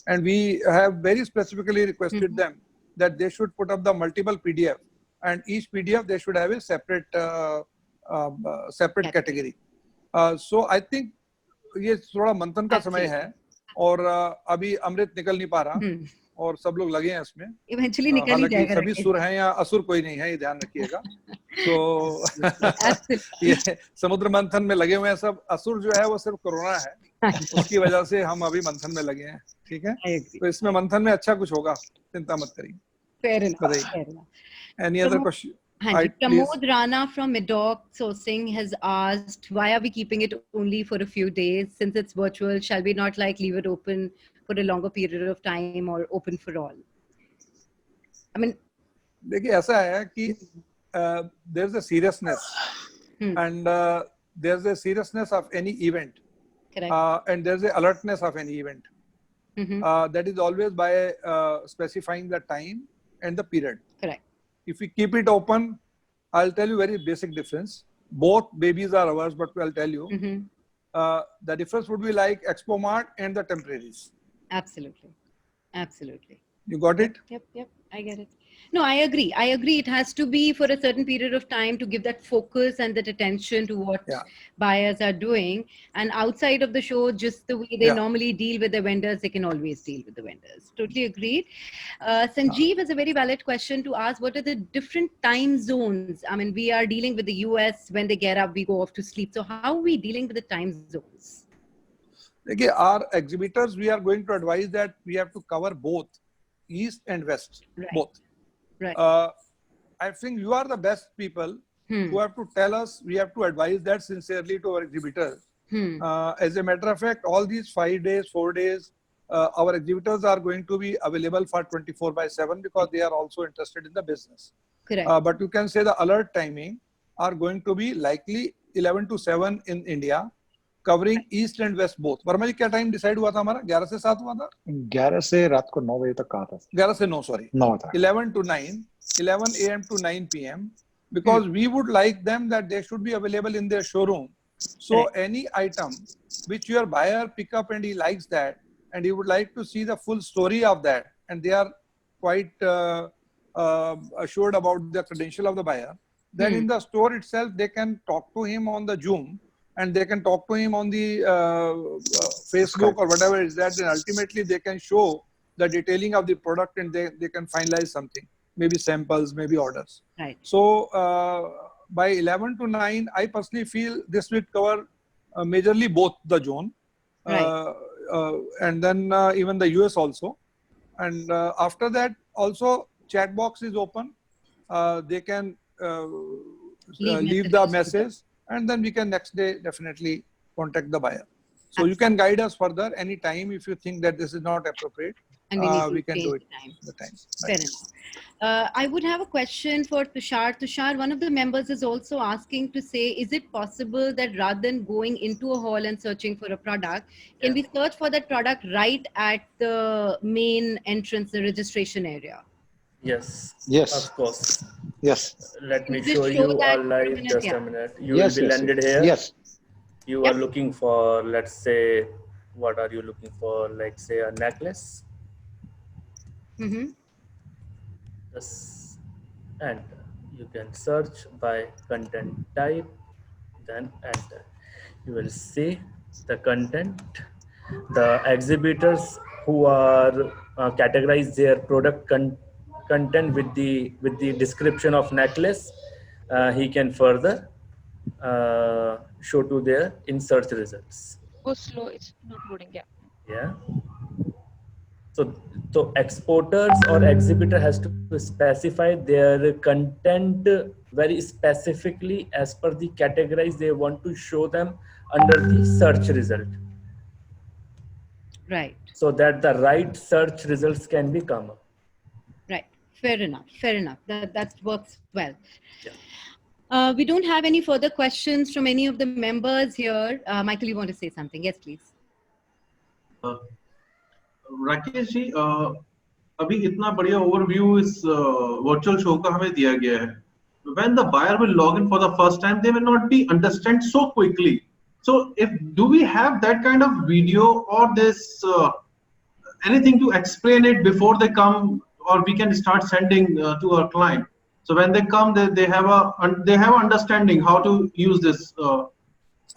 And we have very specifically requested them that they should put up the multiple PDF and each PDF they should have a separate separate category. So I think ये थोड़ा मंथन का समय है और अभी अमृत निकल नहीं पा रहा और सब लोग लगे हैं इसमें. Eventually निकल ही हालांकि जाएगा. सभी सुर हैं या असुर कोई नहीं है, ये ध्यान रखिएगा. तो ये समुद्र मंथन में लगे हुए हैं सब. असुर जो है वो सिर्फ कोरोना है, उसकी वजह से हम अभी मंथन में लगे हैं. ठीक है, तो इसमें मंथन में अच्छा कुछ होगा, चिंता मत करिए. Fair enough. Fair enough. Any other question? Pramod Rana from Medoc Sourcing has asked, why are we keeping it only for a few days? Since it's virtual, shall we not like leave it open for a longer period of time or open for all? I mean, देखिए ऐसा है कि there's a seriousness and there's a seriousness of any event. Correct. And there's a alertness of any event. That is always by specifying the time and the period. Correct. If we keep it open, I'll tell you very basic difference. Both babies are ours, but I'll tell you. The difference would be like Expo Mart and the temporaries. Absolutely. Absolutely. You got it? Yep. I get it. No, I agree. It has to be for a certain period of time to give that focus and that attention to what buyers are doing. And outside of the show, just the way they normally deal with the vendors, they can always deal with the vendors. Totally agreed. Sanjeev has a very valid question to ask, what are the different time zones? I mean, we are dealing with the US. When they get up, we go off to sleep. So how are we dealing with the time zones? Okay, our exhibitors, we are going to advise that we have to cover both East and West, both. Right. I think you are the best people who have to tell us. We have to advise that sincerely to our exhibitors. As a matter of fact, all these 5 days, 4 days, our exhibitors are going to be available for 24/7 because they are also interested in the business. Correct. But you can say the alert timing are going to be likely 11 to 7 in India, covering East and West both. Verma जी क्या time decide हुआ था हमारा? 11 से 7 हुआ था? 11 से रात को 9 बजे तक कहा था. 11 से 9 sorry. 9 था. 11 to 9, 11 a.m. to 9 p.m. Because we would like them that they should be available in their showroom. So any item which your buyer pick up and he likes that and he would like to see the full story of that and they are quite assured about the credential of the buyer, then in the store itself they can talk to him on the Zoom and they can talk to him on the Facebook or whatever is that, and ultimately they can show the detailing of the product and they can finalize something, maybe samples, maybe orders. Right. So by 11 to 9, I personally feel this will cover majorly both the zone, and then even the US also. And after that, also chat box is open. They can leave the message, and then we can next day definitely contact the buyer. So you can guide us further anytime if you think that this is not appropriate. And we can do it. The time. Fair enough. I would have a question for Tushar. Tushar, one of the members is also asking to say, is it possible that rather than going into a hall and searching for a product, can we search for that product right at the main entrance, the registration area? Yes. Yes. Of course. Yes. Let me Just show you that all live. minute, Just yeah. a minute. You Yes, will be yes, landed yes. here. Yes. You are looking for, let's say, what are you looking for? Like say a necklace. Just enter. You can search by content type, then enter. You will see the content. The exhibitors who are categorize their product content with the description of necklace, he can further show to their in search results. Go slow, it's not loading. Yeah. So exporters or exhibitor has to specify their content very specifically as per the categories they want to show them under the search result. Right. So that the right search results can be come up. Right. Fair enough. Fair enough. That works well. Yeah. We don't have any further questions from any of the members here. Michael, you want to say something? Yes, please. Rakesh ji, अभी इतना बढ़िया overview इस virtual show का हमें दिया गया है. When the buyer will log in for the first time, they will not be understand so quickly. So, do we have that kind of video or this anything to explain it before they come, or we can start sending to our client? So when they come, they have a understanding how to use this.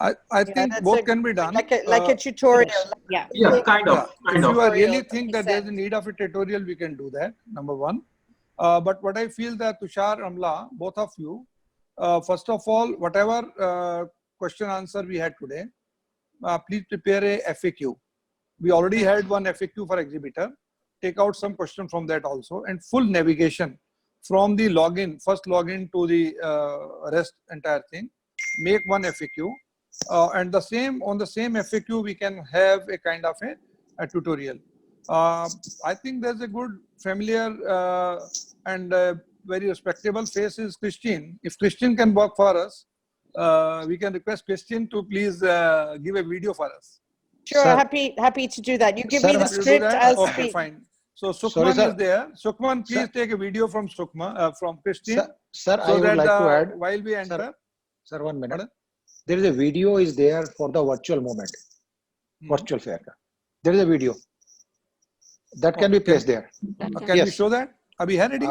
I think that's both can be done. like a tutorial. Yeah. Yeah, kind of. If you are really think that there's a need of a tutorial, we can do that, number one. But what I feel that Tushar, Amla, both of you, first of all, whatever question answer we had today, please prepare a FAQ. We already had one FAQ for exhibitor. Take out some question from that also, and full navigation from the login, first login to the rest entire thing. Make one FAQ. And the same on the same FAQ, we can have a kind of a tutorial. I think there's a good familiar and very respectable face is Christine. If Christine can work for us, we can request Christine to please give a video for us. Sure, Sir. happy to do that. You give Sir, me the will Will you do script, that? I'll Okay, speak. fine. So Sorry, Sukhman sir. is there. Sukhman, please Sir. take a video from Sukhman, from Christine. Sir, I So would that like to add. while we enter, Sir, 1 minute. Pardon? There is a video is there for the virtual moment, virtual fair. There is a video that can be Okay. placed there. can we Yes. show that? Are we ready?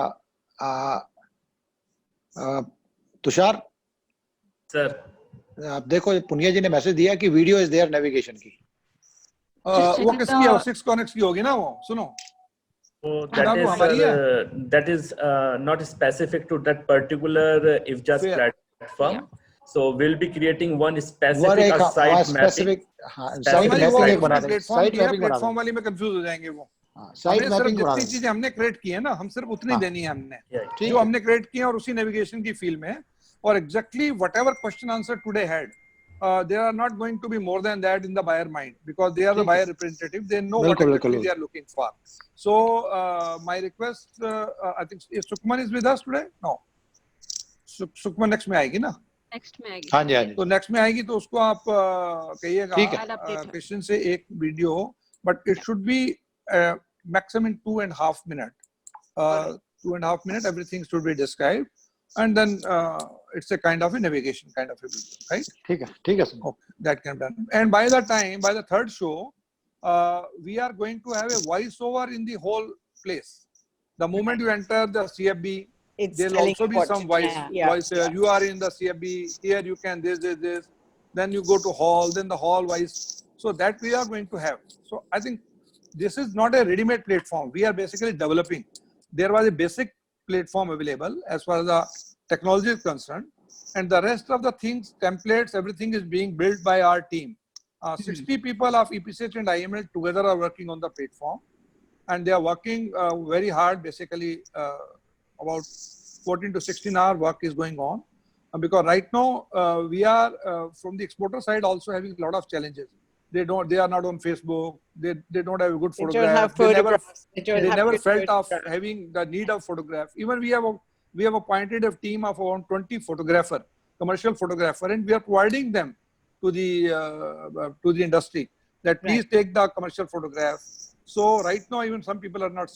Tushar, Sir, आप देखो पुनिया जी ने message दिया कि video is there navigation की. वो किसकी है? 6 Connects की होगी ना वो? सुनो. so that that is हमारी that is not specific to that particular if just Fair. platform. So we'll be creating one वो specific एक site mapping. Specific Specific site Specific mapping site एक बना देंगे. साइट मैपिंग बना platform देंगे. वाली में कंफ्यूज हो जाएंगे वो. साइट हमने सिर्फ मैपिंग बना जितनी देंगे. चीजें हमने क्रिएट की है ना, हम सिर्फ उतनी हाँ. देनी है हमने. Yeah. ठीक जो है. हमने क्रिएट किए और उसी नेविगेशन की फील्ड में, और exactly whatever question answer today had, they are not going to be more than that in the buyer mind, because they are the ठीक है. buyer representative. They know what बिल्कुल, exactly बिल्कुल. they are looking for. So my request, I think Sukhman is with us today. No, Sukhman next में आएगी ना? Next में आएगी. हाँ जी, हाँ जी. तो नेक्स्ट में आएगी तो उसको आप कहिएगा ठीक है. I'll update her. क्वेश्चन से एक video, but it should be maximum 2.5 minutes. 2.5 minutes, everything should be described, and then it's a kind of a navigation kind of a video, right? ठीक है sir. Okay, that can be done. And by the third show, we are going to have a voiceover in the whole place. The moment you enter the CFB, It's there'll telling also you be what some to voice, do. Yeah. voice here. You are in the CFB, here you can this. Then you go to hall, then the hall voice. So that we are going to have. So I think this is not a ready-made platform. We are basically developing. There was a basic platform available as far as the technology is concerned. And the rest of the things, templates, everything is being built by our team. 60 people of EPCH and IML together are working on the platform. And they are working very hard, basically about 14 to 16 hour work is going on. Because right now we are from the exporter side also having a lot of challenges. They are not on Facebook. They don't have a good They don't photograph. have photographs. They don't They have never good felt of photographs. having the need of photograph. Even we have appointed a team of around 20 photographer, commercial photographer, and we are providing them to the industry that please take the commercial photograph. So right now, even some people are not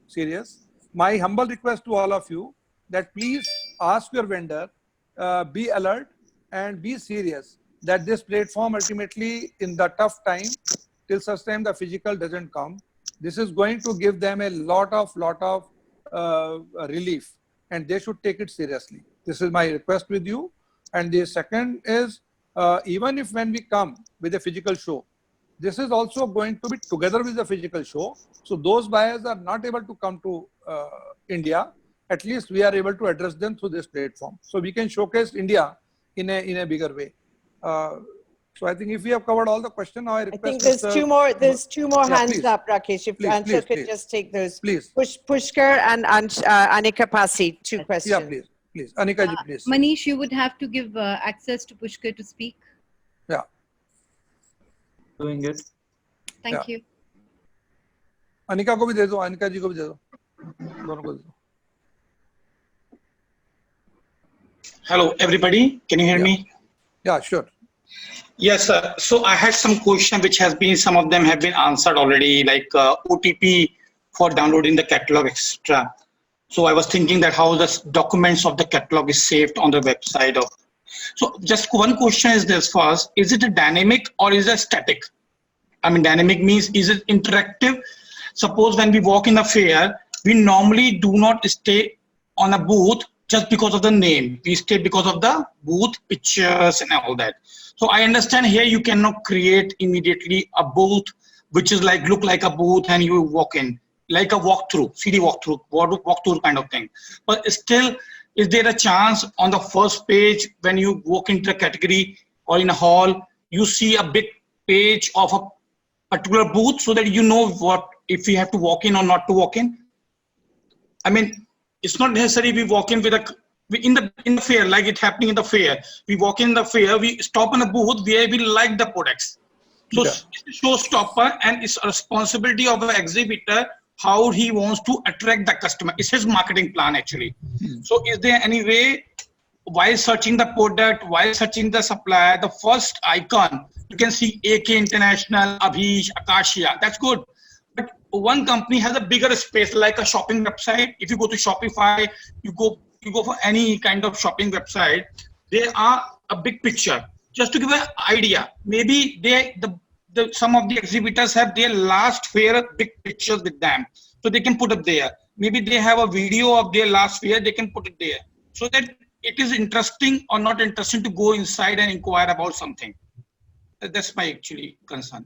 serious. My humble request to all of you that please ask your vendor, be alert and be serious that this platform ultimately in the tough time, till such time the physical doesn't come, this is going to give them a lot of relief, and they should take it seriously. This is my request with you. And the second is, even if when we come with a physical show, this is also going to be together with the physical show. So those buyers are not able to come to India. At least we are able to address them through this platform. So we can showcase India in a bigger way. So I think if we have covered all the questions, now I I request. think there's Mr. two more Yeah, hands please. up, Rakesh. If Please, Answer please, could please. just take those. Please. Pushkar and Anika Pasi, two questions. Yeah, please. Anika ji, please. Manish, you would have to give access to Pushkar to speak. Yeah. Doing it. Thank you. Anika को भी दे दो, अनिका जी को भी दे दो, दोनों को दे दो. Hello, everybody. Can you hear me? Yeah, sure. Yes, sir. So I had some question which has been, some of them have been answered already, like OTP for downloading the catalog, etc. So I was thinking that how the documents of the catalog is saved on the website. So just one question is this first, is it a dynamic or is it static? I mean, dynamic means, is it interactive? Suppose when we walk in a fair, we normally do not stay on a booth just because of the name. We stayed because of the booth pictures and all that. So I understand here you cannot create immediately a booth which is like look like a booth and you walk in like a walkthrough, CD walkthrough kind of thing. But still, is there a chance on the first page when you walk into a category or in a hall, you see a big page of a particular booth so that you know what if you have to walk in or not to walk in? I mean, it's not necessary we walk in with in the fair like it happening in the fair. We walk in the fair, we stop in a booth where we like the products. So it's a showstopper and it's a responsibility of the exhibitor how he wants to attract the customer. It's his marketing plan actually. So is there any way while searching the product, while searching the supplier, the first icon, you can see AK International, Abhish, Akashia, that's good. But one company has a bigger space like a shopping website. If you go to Shopify, you go for any kind of shopping website, there are a big picture. Just to give an idea, maybe some of the exhibitors have their last fair big pictures with them, so they can put it there. Maybe they have a video of their last fair, they can put it there, so that it is interesting or not interesting to go inside and inquire about something. That's my actually concern.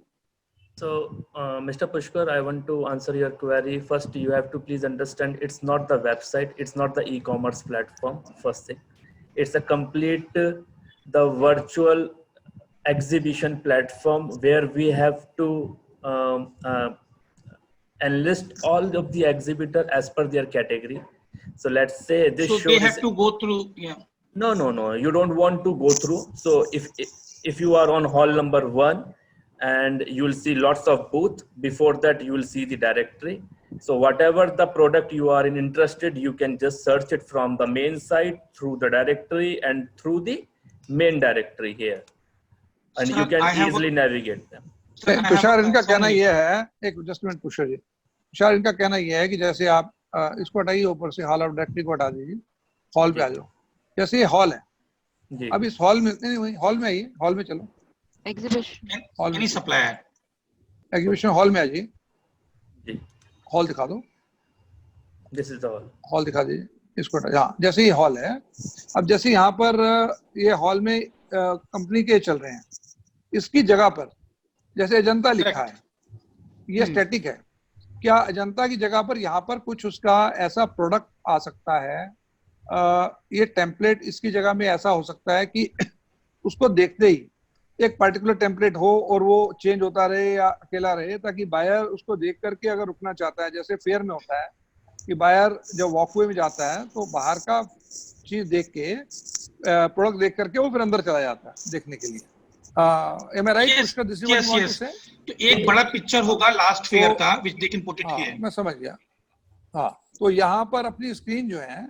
So, Mr. Pushkar, I want to answer your query. First, you have to please understand it's not the website, it's not the e-commerce platform, first thing. It's a complete, the virtual exhibition platform where we have to enlist all of the exhibitor as per their category. So let's say this show. So they have to go through, yeah. No, you don't want to go through. So if you are on hall number 1, and you will see lots of booth. Before that, you will see the directory. So whatever the product you are interested, you can just search it from the main site through the directory and through the main directory here. And you can easily navigate them. Tushar इनका कहना यह है, एक just minute Tushar ji, Tushar इनका कहना यह है कि जैसे आप इसको हटाइए ऊपर से, हॉल ऑफ डायरेक्टरी को हटा दीजिए, हॉल पे आ जाओ। जैसे ये हॉल है, अब इस हॉल में हॉल में आइए, हॉल में चलो, एग्जीबिशन हॉल में सप्लायर, एग्जीबिशन हॉल में आइए, हॉल दिखा दो, this is the hall, hall दिखा दीजिए इसको। हाँ, जैसे ये हॉल है, अब जैसे यहाँ पर ये हॉल में कंपनी के चल रहे हैं, इसकी जगह पर जैसे अजंता लिखा है, ये स्टैटिक है, क्या अजंता की जगह पर यहाँ पर कुछ उसका ऐसा प्रोडक्ट आ सकता है, ये टेम्पलेट इसकी जगह में ऐसा हो सकता है कि उसको देखते ही एक पर्टिकुलर टेम्पलेट हो और वो चेंज होता रहे या अकेला रहे, ताकि बायर उसको देख करके अगर रुकना चाहता है, जैसे फेयर में होता है कि बायर जब वॉकवे में जाता है तो बाहर का चीज देख के प्रोडक्ट देख करके वो फिर अंदर चला जाता है देखने के लिए। Am I right? Yes. तो एक बड़ा पिक्चर होगा लास्ट फेयर का, which they can put it here. मैं समझ गया। हाँ, तो यहाँ पर अपनी स्क्रीन जो है,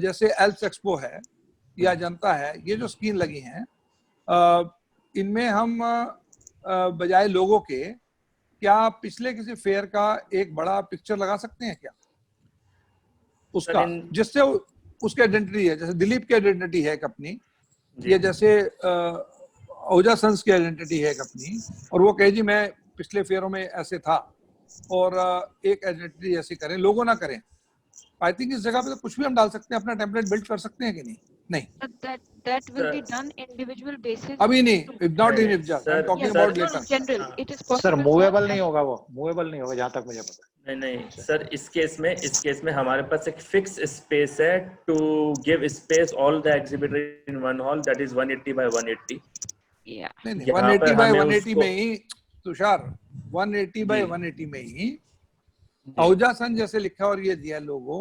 जैसे एल्प्स एक्सपो है या जनता है, ये जो स्क्रीन लगी हैं, इनमें हम बजाय लोगों के क्या पिछले किसी फेयर का एक बड़ा पिक्चर लगा सकते हैं क्या उसका, जिससे उसकी आइडेंटिटी है, जैसे दिलीप की आइडेंटिटी है एक अपनी, या जैसे आहूजा सन्स की आइडेंटिटी है एक अपनी, और वो कहे जी मैं पिछले फेयरों में ऐसे था, और एक आइडेंटिटी ऐसी करें, लोगों ना करें। आई थिंक इस जगह पे तो कुछ भी हम डाल सकते हैं, अपना टेम्पलेट बिल्ड कर सकते हैं कि नहीं? नहीं, that will be done individual basis. अभी नहीं, not in IFJA, I'm talking about later. General, it is possible. Sir movable नहीं होगा, वो मूवेबल नहीं होगा जहाँ तक मुझे पता है। नहीं सर, इस केस में हमारे पास एक फिक्स स्पेस है to give space all the exhibitor in one hall, that is 180 by 180। नहीं 180 by 180 में ही तुषार, 180 by 180 में ही आहूजा सन जैसे लिखा और ये दिया लोगो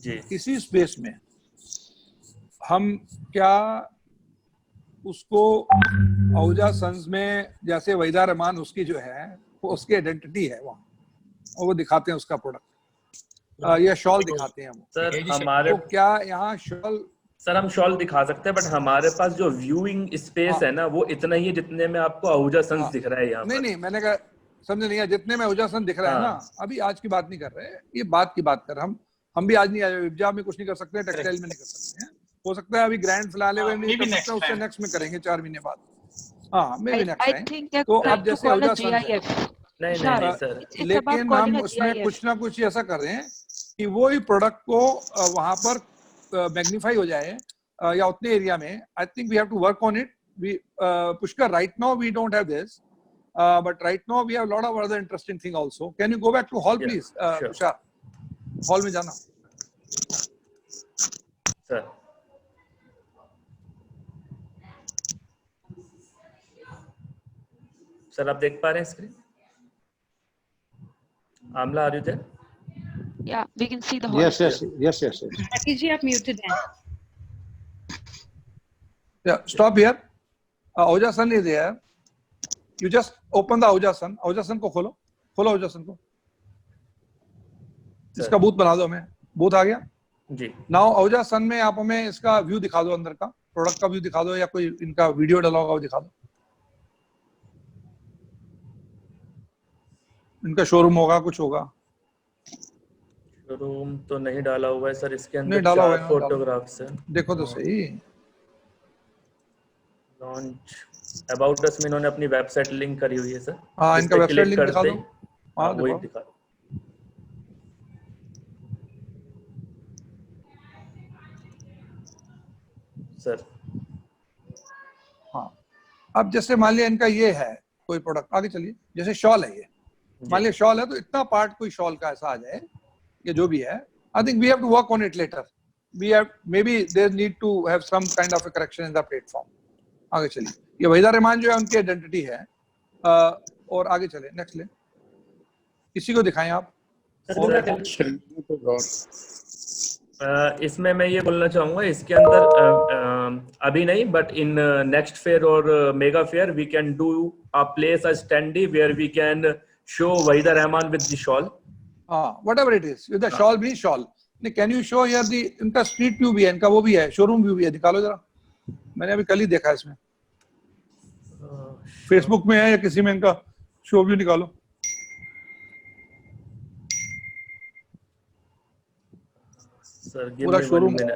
जी, इसी स्पेस में हम क्या उसको आहूजा सन्स में जैसे वहीदा रहमान उसकी जो है वो उसकी आइडेंटिटी है वहाँ, और वो दिखाते हैं उसका प्रोडक्ट, या शॉल दिखाते हैं वो। सर हमारे तो क्या यहाँ शॉल, सर हम शॉल दिखा सकते हैं, बट हमारे पास जो व्यूइंग स्पेस है ना, वो इतना ही है जितने में आपको आहूजा सन्स दिख रहा है यहाँ। नहीं मैंने कहा समझे नहीं है, जितने में आहूजा सन दिख रहा है ना, अभी आज की बात नहीं कर रहे, ये बात की बात कर रहे हम भी आज नहीं आए, IFJA में कुछ नहीं कर सकते, टेक्सटाइल में नहीं कर सकते हैं, हो सकता है अभी ग्रैंड फिलहाल में नहीं कर सकते, उससे नेक्स्ट में करेंगे 4 महीने बाद। हाँ, मैं भी नेक्स्ट। तो अब जैसे आहूजा सन, नहीं सर, लेकिन हम उसमें कुछ ना कुछ ऐसा कर रहे हैं कि वो ही प्रोडक्ट को वहां पर मैग्नीफाई हो जाए या उतने एरिया में, I think we have to work on it. We Pushkar, right now we don't have this, but right now we have a lot of other interesting thing also. Can you go back to hall, Yeah, please, sure. Tushar? Hall में जाना. Sir. Sir आप देख पा रहे हैं screen? Amla, are you there? Yeah, we can see the hall. Yes. Rakesh ji, आप muted हैं. Yeah, stop here. Ahujasan is there. You just open the Ahujasan. Ahujasan को खोलो Ahujasan को. इसका बूथ बना दो हमें. बूथ आ गया? जी. Now Ahujasan में आप हमें इसका व्यू दिखा दो, अंदर का प्रोडक्ट का व्यू दिखा दो, या कोई इनका वीडियो डाला होगा वो दिखा दो. इनका शोरूम होगा, कुछ होगा. शोरूम तो नहीं डाला हुआ है सर, इसके नहीं अंदर डाला हुआ 4 है, फोटोग्राफ्स हैं. देखो तो सही. लॉन्च अबाउट अस में इन्होंने अपनी वेबसाइट लिंक करी हुई है सर. हाँ, इस इनका पे वेबसाइट क्लिक लिंक दिखा करते दो. ही, हाँ, वही दिखाओ. दिखा दो. सर हाँ, अब जैसे मान लिया इनका ये है कोई प्रोडक्ट, आगे चलिए. जैसे शॉल है ये, मान लिया शॉल है, तो इतना पार्ट कोई शॉल का ऐसा आ जाए कि जो भी है, I think we have to work on it later. We have may there need to have some kind of a correction in the platform. आगे चलिए. ये वहीदा रहमान जो है उनकी आइडेंटिटी है. और आगे चले, नेक्स्ट ले. इसी को दिखाएं आप. इसमें मैं ये बोलना चाहूंगा, इसके अंदर अभी नहीं, बट इन नेक्स्ट फेयर और mega fair we can do a place a standee where we can show Waheeda Rehman with the shawl. Whatever it is, with the shawl भी shawl. Can you show here the, इनका street view भी है, इनका वो भी है, showroom view भी है, दिखा लो जरा. मैंने अभी कल ही देखा इसमें, फेसबुक में है या किसी में, इनका शो व्यू निकालो. सर गिव पूरा मी 1 शोरूम. मिनट,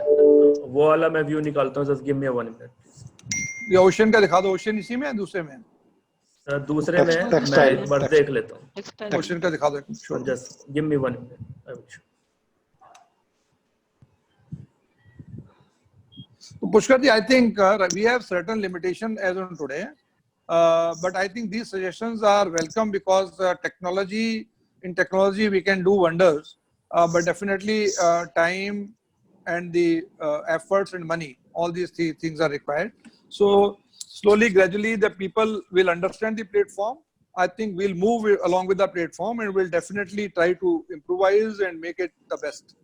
वो वाला मैं व्यू निकालता हूँ. Just give me 1 minute. ये ओशन का दिखा दो. ओशन इसी में है, दूसरे में है? सर दूसरे में है, मैं एक बार देख लेता हूँ. ओशन का दिखा दो. Just give me 1 minute, I will show. Pushkar ji, I think we have certain limitation as on today, but I think these suggestions are welcome because in technology we can do wonders, but definitely time and the efforts and money, all these things are required. So slowly, gradually, the people will understand the platform. I think we'll move along with the platform and we'll definitely try to improvise and make it the best.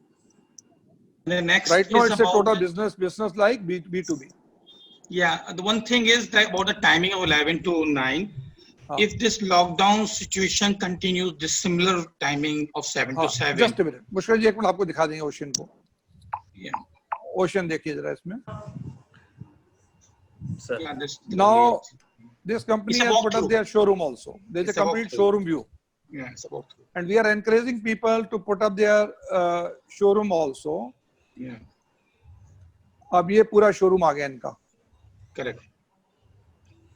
The next right now, is it's a total about business like B2B. Yeah, the one thing is that about the timing of 11 to 9. If this lockdown situation continues, this similar timing of 7 to 7. Just a minute. Pushkar ji, एक minute आपको दिखा देंगे ocean को. Yeah. Ocean देखिए जरा इसमें. Sir. Yeah, Now, this company has put up their showroom also. There's a complete showroom view. Yeah, it's about to. And we are encouraging people to put up their showroom also. Yeah. अब ये पूरा showroom आ गया इनका. Correct.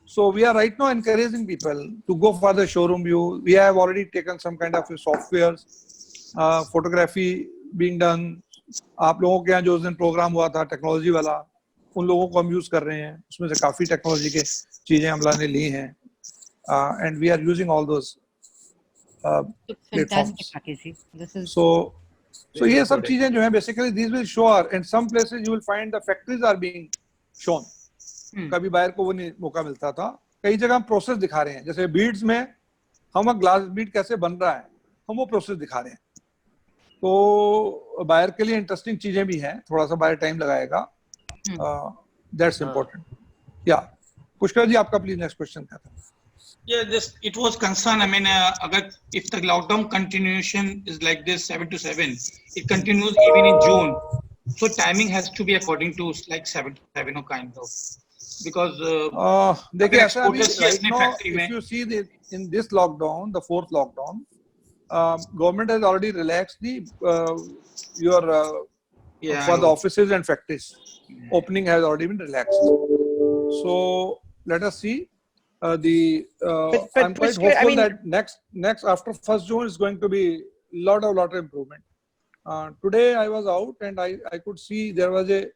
So we are right now encouraging people to go for the showroom view. We have already taken some kind of software, photography being done. आप लोगों के यहाँ जो उस दिन प्रोग्राम हुआ था टेक्नोलॉजी वाला, उन लोगों को हम यूज कर रहे हैं. उसमें से काफी टेक्नोलॉजी के चीजें हमला ने ली हैं. And we are using all those platforms. So ये सब चीजें जो हैं basically these will show her. In some places you will find the factories are being shown. कभी बायर को वो नहीं मौका मिलता था. कई जगह हम प्रोसेस दिखा रहे हैं. जैसे बीड्स में हम ग्लास बीड कैसे बन रहा है, हम वो प्रोसेस दिखा रहे हैं. तो बायर के लिए इंटरेस्टिंग चीजें भी हैं. थोड़ा सा बायर टाइम लगाएगा. That's important. Yeah. पुष्कर जी आपका प्लीज नेक्स्ट क्वेश्चन क्या था? Yeah, this it was concern. I mean, if the lockdown continuation is like this 7 to 7, it continues even in June. So timing has to be according to like 7 to 7 or kind of, because देखिए ऐसा अभी right now, if you see in this lockdown, the fourth lockdown, government has already relaxed the for the offices and factories. Opening has already been relaxed. So let us see. I'm quite hopeful that next after 1st June is going to be lot of improvement. Today I was out and I could see there was a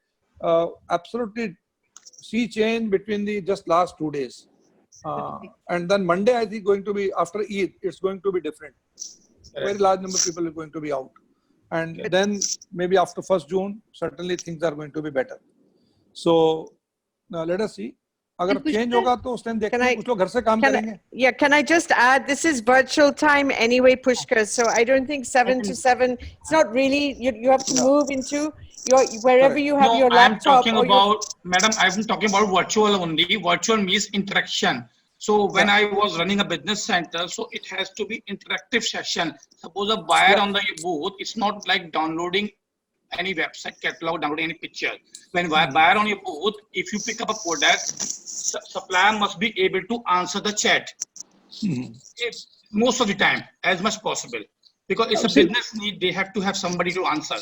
absolutely sea change between the just last 2 days. And then Monday, I think going to be after Eid, it's going to be different. Very large number of people are going to be out. And then maybe after 1st June, certainly things are going to be better. So let us see. अगर change होगा तो उस time देखते हैं कुछ लोग घर से काम करेंगे. Yeah, can I just add, this is virtual time anyway, Pushkar. So I don't think 7 to 7, it's not really, you have to move into wherever you have your laptop. I'm talking about, madam, I'm talking about virtual only. Virtual means interaction. So when I was running a business center, so it has to be interactive session. Suppose a buyer on the booth, it's not like downloading any website catalog, downloading any picture. When buyer on your booth, if you pick up a product, supplier must be able to answer the chat. Most of the time, as much possible. Because it's a business need, they have to have somebody to answer.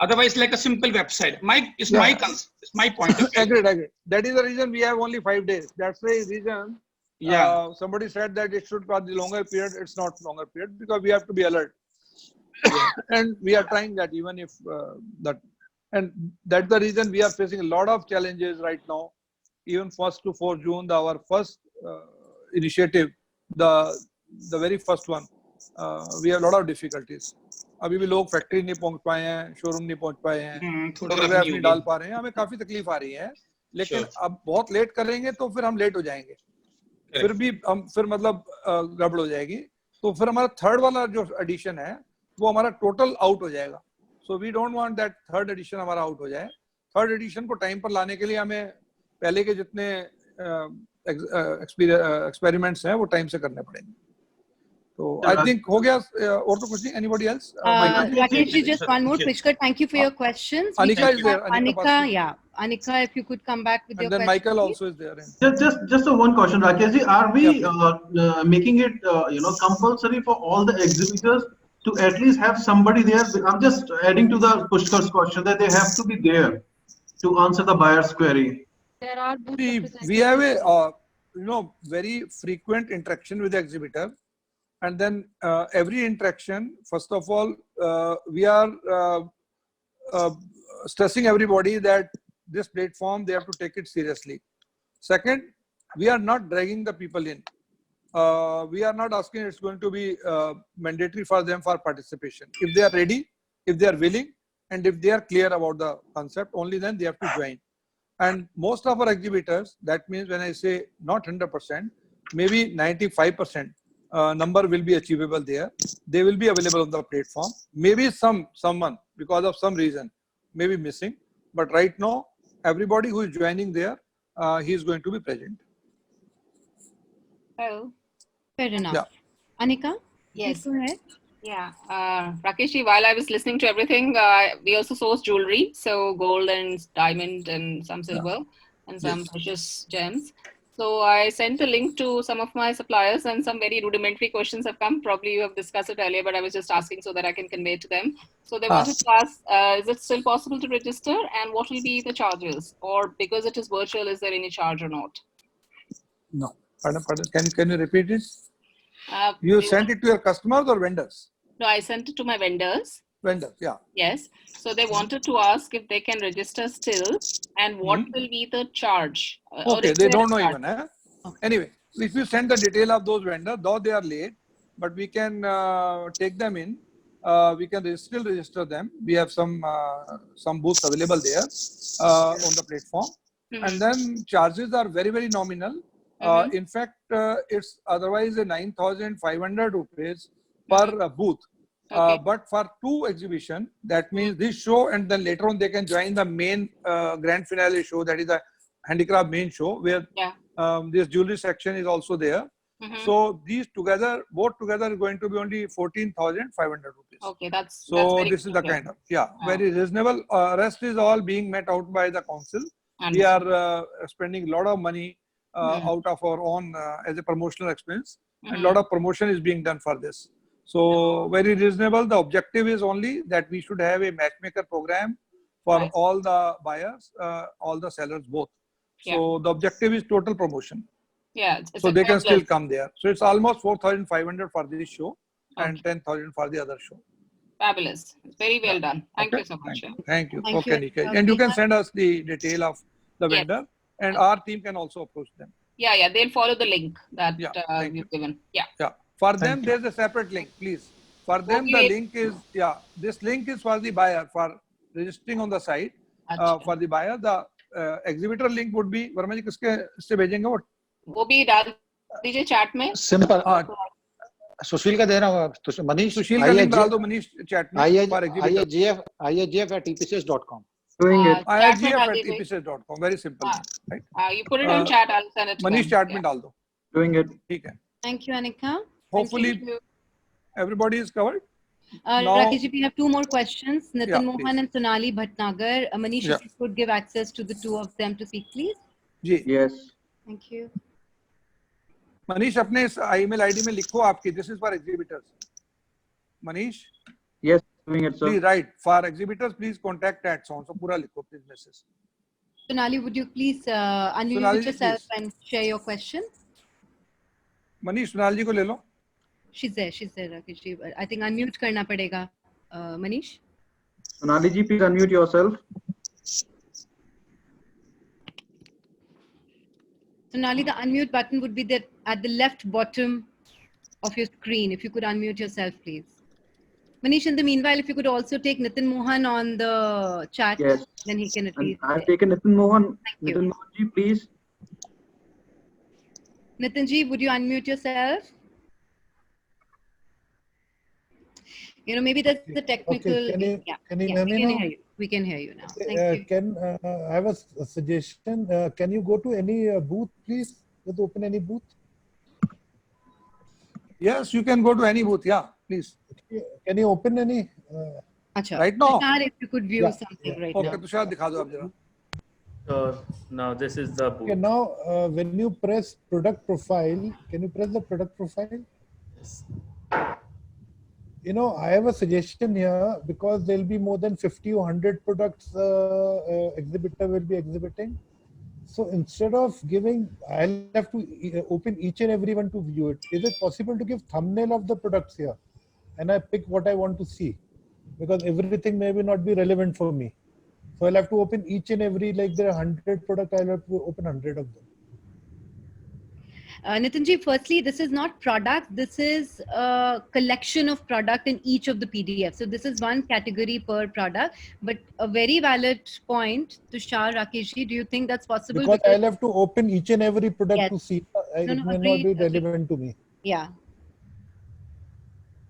Otherwise, like a simple website. It's my point of view. Agreed. That is the reason we have only 5 days. That's the reason. Somebody said that it should be the longer period. It's not longer period because we have to be alert. And we are trying that even if and that's the reason we are facing a lot of challenges right now. Even 1st to 4th June, our first initiative, the very first one, we have a lot of difficulties. अभी भी लोग factory नहीं पहुंच पाए हैं, showroom नहीं पहुंच पाए हैं, फोटोग्राफ नहीं डाल पा रहे हैं, हमें काफी तकलीफ आ रही है. लेकिन अब बहुत लेट करेंगे तो फिर हम लेट हो जाएंगे, फिर मतलब गड़बड़ हो जाएगी. तो फिर हमारा थर्ड वाला जो एडिशन है वो हमारा टोटल आउट हो जाएगा. So we don't want that third edition हमारा आउट हो जाए. थर्ड एडिशन को टाइम पर लाने के लिए हमें पहले के जितने एक्सपेरिमेंट्स हैं वो टाइम से करने पड़ेंगे. So I think हो गया और तो कुछ नहीं. Anybody else? Rakesh ji, just one more. Pushkar, thank you for your questions. Anika is there. Anika, if you could come back with your question. And then Michael also is there. Just one question, Rakesh ji. Are we making it compulsory for all the exhibitors to at least have somebody there? I'm just adding to the Pushkar's question that they have to be there to answer the buyer's query. There are we have a very frequent interaction with the exhibitor. And then every interaction, first of all, we are stressing everybody that this platform, they have to take it seriously. Second, we are not dragging the people in. We are not asking it's going to be mandatory for them for participation. If they are ready, if they are willing, and if they are clear about the concept, only then they have to join. And most of our exhibitors, that means when I say not 100%, maybe 95%, number will be achievable there. They will be available on the platform. Maybe someone, because of some reason, may be missing. But right now, everybody who is joining there, he is going to be present. Oh, fair enough. Yeah. Anika? Yes. Go ahead. Yeah. Rakesh, while I was listening to everything, we also source jewelry. So gold and diamond and some silver and some precious gems. So I sent a link to some of my suppliers and some very rudimentary questions have come. Probably you have discussed it earlier, but I was just asking so that I can convey to them. So they wanted to ask, is it still possible to register and what will be the charges? Or because it is virtual, is there any charge or not? No. Pardon. Can you repeat it? You sent it to your customers or vendors? No, I sent it to my vendors. Vendors, yeah. Yes. So they wanted to ask if they can register still and what will be the charge. Okay, they don't know even. Okay. Anyway, if you send the detail of those vendors, though they are late, but we can take them in. We can still register them. We have some booths available there on the platform. And then charges are very, very nominal. In fact, it's otherwise 9,500 rupees per booth. But for 2 exhibition, that means this show and then later on they can join the main grand finale show, that is the handicraft main show, where this jewelry section is also there. So these together, both together is going to be only 14,500 rupees. Okay, that's this is the kind of, very reasonable. Rest is all being met out by the council. We are spending a lot of money out of our own as a promotional expense, and a lot of promotion is being done for this. So very reasonable. The objective is only that we should have a matchmaker program for all the buyers, all the sellers both. So the objective is total promotion. So they can still come there. So it's almost 4,500 for this show and 10,000 for the other show. Fabulous. Very well done. Thank Okay. you so much. Thank you. Thank Okay, you. Nika. And you can send us the detail of the Yes. vendor, and our team can also approach them. Yeah, they'll follow the link that Yeah, thank we've you. given. Yeah. Yeah. For them, Thank you. there's a separate link, please. For them, the Okay. link is, this link is for the buyer for registering on the site. अच्छा. For the buyer, the exhibitor link would be, Verma जी किसके से भेजेंगे वो? वो भी डाल दीजिए chat में. सिंपल सुशील का दे रहा हूँ मनीष सुशील का लिंक डाल दो मनीष चैट में for exhibitor. IAGF@epcs.com. Doing it. Chat में डाल दीजिए. IAGF@epcs.com. Very simple, right? You put it on chat. I'll send it to Manish them. Chat में डाल दो. Doing it. ठीक है. Thank you, Anika. Hopefully, Thank you. everybody is covered. Now- Rakesh ji, we have two more questions. Nitin Yeah, Mohan please. and Sonali Bhatnagar. Manish, Yeah. if you could give access to the two of them to speak, please. Ji. Yes. Thank you. Manish अपने इस email ID में लिखो आपकी this is for exhibitors. Manish Yes. Doing it, sir. Please write for exhibitors please contact at so पूरा लिखो please message. Sonali, would you please unmute Sonali ji, yourself please. and share your question? Manish Sonal ji को ले लो. She's there, Rakesh ji. I think unmute करना पड़ेगा, Manish. Sonali ji, please unmute yourself. Sonali, the unmute button would be at the left bottom of your screen. If you could unmute yourself, please. Manish, in the meanwhile, if you could also take Nitin Mohan on the chat, Yes. then he can at And least. I've taken Nitin Mohan. Thank you. Nitin Mohan ji, please. Nitin ji, would you unmute yourself? You know, maybe that's the technical. Okay, can you hear me we can now? hear you. We can hear you now. Thank you. I have a suggestion. Can you go to any booth, please? Just open any booth. Yes, you can go to any booth. Yeah, please. Can you open any? Acha. Right now? Tushar, if you could view Yeah, something right Okay, now. Tushar दिखा दो आप जरा. So now this is the booth. Okay, now when you press product profile, can you press the product profile? You know, I have a suggestion here because there'll be more than 50 or 100 products exhibitor will be exhibiting. So instead of giving, I'll have to open each and every one to view it. Is it possible to give thumbnail of the products here? And I pick what I want to see because everything may not be relevant for me. So I'll have to open each and every, like there are 100 products, I'll have to open 100 of them. Nitinji, firstly, this is not product. This is a collection of product in each of the PDF. So this is one category per product. But a very valid point, Tushar, Rakeshji, do you think that's possible? Because I'll have to open each and every product Yes. to see. No, It may agreed, not be relevant to me. Yeah.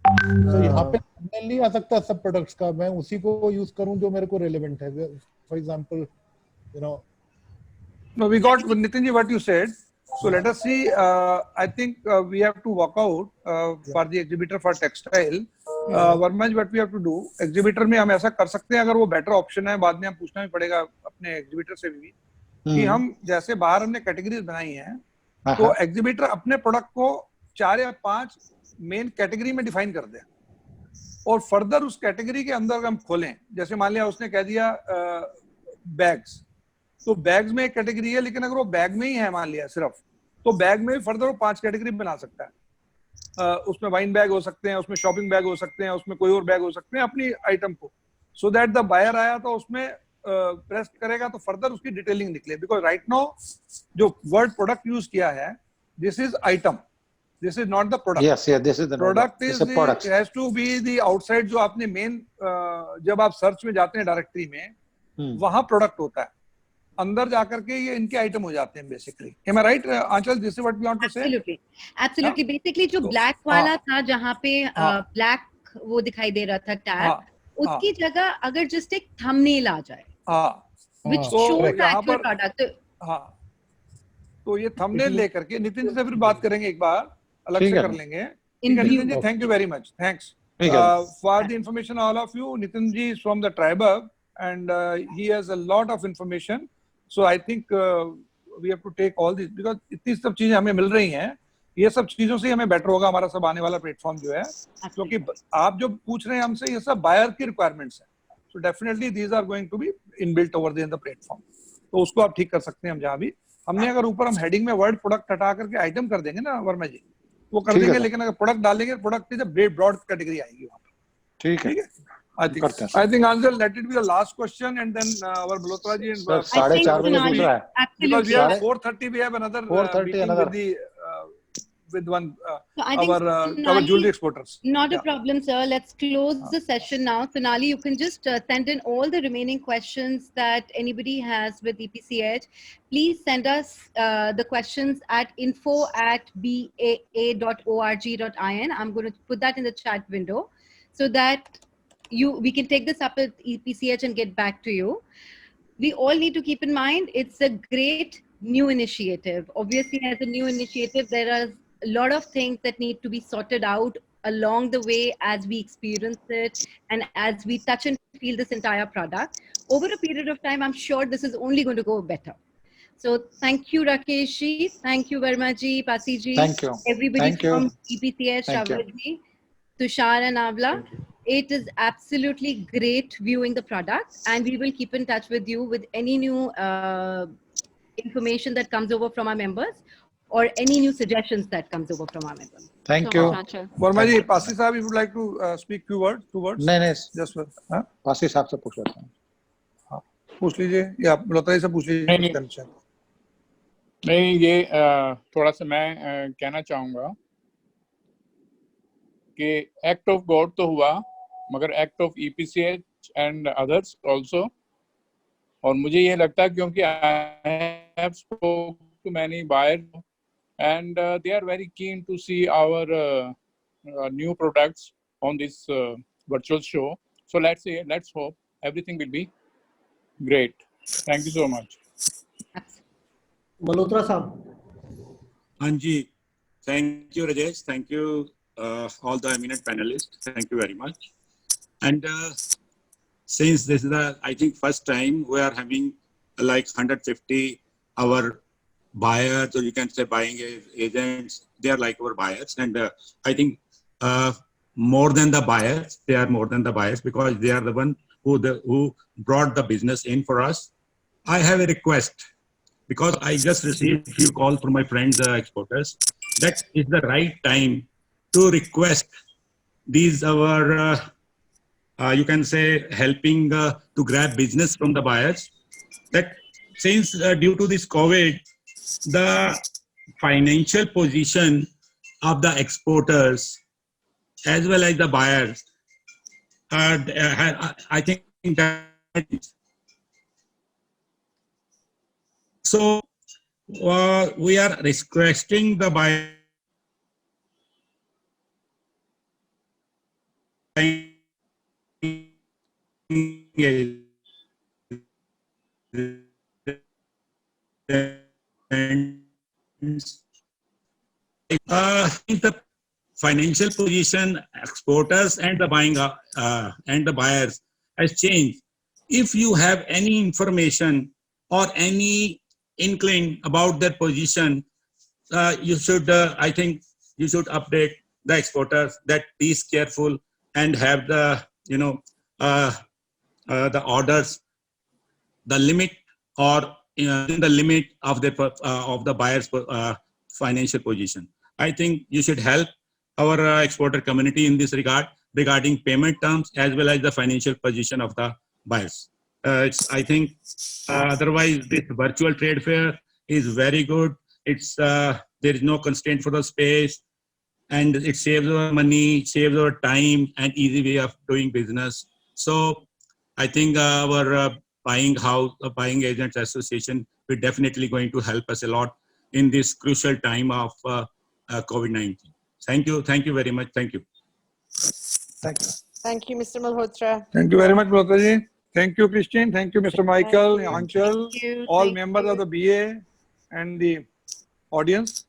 So यहाँ पे thumbnail नहीं आ सकता सब products का. मैं उसी को use करूँ जो मेरे को relevant है. For example, you know. No, we got Nitinji what you said. So let us see. I think we have to work out for the exhibitor for textile. Varma ji, what we have to do? Exhibitor में हम ऐसा कर सकते हैं अगर वो better option है. बाद में हम पूछना भी पड़ेगा अपने exhibitor से भी कि हम जैसे बाहर हमने categories बनाई हैं, तो exhibitor अपने product को 4 या 5 मेन कैटेगरी में डिफाइन कर दे और फर्दर उस कैटेगरी के अंदर हम खोलें. जैसे मान लिया उसने कह दिया बैग्स, तो बैग्स में एक कैटेगरी है, लेकिन अगर वो बैग में ही है मान लिया सिर्फ, तो बैग में भी फर्दर वो 5 कैटेगरी बना सकता है. उसमें वाइन बैग हो सकते हैं, उसमें शॉपिंग बैग हो सकते हैं, उसमें कोई और बैग हो सकते हैं अपनी आइटम को, सो दैट द बायर आया तो उसमें प्रेस करेगा तो फर्दर उसकी डिटेलिंग निकले. बिकॉज राइट नाउ जो वर्ड प्रोडक्ट यूज किया है, this is item, this is not the product. Yes, yeah, this is the product. This Is is a product. It has to be the outside जो आपने main जब आप search में जाते हैं डायरेक्टरी में, वहां प्रोडक्ट होता है, अंदर जाकर के ये इनके आइटम हो जाते हैं basically. Am I right, Aanchal? This is what we want to say. Absolutely, absolutely. Yeah. Basically, जो black वाला था जहाँ पे black वो दिखाई दे रहा था टैग, उसकी जगह अगर just एक thumbnail आ जाए, which shows the actual product. हाँ, तो ये थंबनेल लेकर के नितिन जी से फिर बात करेंगे, एक बार अलग से कर लेंगे. Nitin ji, thank you very much. Thanks for the information all of you. Nitin ji is from the Triberg and he has a lot of information. So I think we have to take all this because इतनी सब चीजें हमें मिल रही हैं. ये सब चीजों से हमें बेटर होगा हमारा सब आने वाला प्लेटफॉर्म जो है, क्योंकि आप जो पूछ रहे हैं हमसे ये सब बायर की रिक्वायरमेंट्स हैं. So definitely these are going to be inbuilt over the platform. तो उसको आप ठीक कर सकते हैं. हम जहाँ भी हमने अगर ऊपर हम हेडिंग में वर्ड प्रोडक्ट हटा करके आइटम कर देंगे ना वर्मा जी, वो कर देंगे, लेकिन अगर प्रोडक्ट डालेंगे, product is a broad category आएगी वहां पर. ठीक है. I think Ansel, let it be the last question, and then our Malhotra ji and Sir, 4:30 बजे दूसरा है. because we have 4:30 we have another 4:30 meeting another. with the with one So I think our Sonali, jewelry exporters. Not Yeah. a problem, sir. Let's close the session now. Sonali, you can just send in all the remaining questions that anybody has with EPCH. Please send us the questions at info@baa.org.in. I'm going to put that in the chat window so that we can take this up at EPCH and get back to you. We all need to keep in mind it's a great new initiative. Obviously, as a new initiative, there are a lot of things that need to be sorted out along the way as we experience it and as we touch and feel this entire product. Over a period of time, I'm sure this is only going to go better. So thank you, Rakesh ji. Thank you, Verma ji, Pasi ji. Thank you. Everybody Thank you. from EPCH, Thank you. Shawar ji, Tushar and Avla. It is absolutely great viewing the product, and we will keep in touch with you with any new information that comes over from our members or any new suggestions that comes over from our members. Thank So you. much, Anshul. Verma ji, Pasi sahab, if you would like to speak two words. नहीं Just Pasi साहब से पूछ लेता हूँ. पूछ लीजिए या Malhotra ji से पूछ लीजिए. नहीं, ये थोड़ा सा मैं कहना चाहूँगा कि एक्ट ऑफ गॉड तो हुआ, मगर act of EPCH and others also. और मुझे ये लगता है क्योंकि I have spoke to many buyers and they are very keen to see our new products on this virtual show. So let's hope everything will be great. Thank you so much. Malhotra साहब. हाँ जी, thank you Rajesh, thank you all the eminent panelists, thank you very much. And since this is the, I think, first time we are having like 150 our buyers, or you can say buying agents, they are like our buyers. And I think more than the buyers, they are more than the buyers because they are the one who brought the business in for us. I have a request because I just received a few calls from my friends, exporters, that is the right time to request these our, you can say, helping to grab business from the buyers. That since due to this COVID, the financial position of the exporters as well as the buyers, I think that. So we are requesting the buyer the financial position, exporters and the buying and the buyers has changed. If you have any information or any inkling about their position, you should, I think, you should update the exporters that be careful and have the, you know, the orders, the limit or in the limit of the buyer's financial position. I think you should help our exporter community in this regard regarding payment terms as well as the financial position of the buyers. I think otherwise this virtual trade fair is very good. It's there is no constraint for the space, and it saves our money, saves our time, and easy way of doing business. So I think our buying agents association will definitely going to help us a lot in this crucial time of COVID-19. Thank you very much. Thank you. Thank you. Thank you, Mr. Malhotra. Thank you very much, Malhotra ji. Thank you, Christine. Thank you, Mr. Michael, Anshul, all members of the BA and the audience.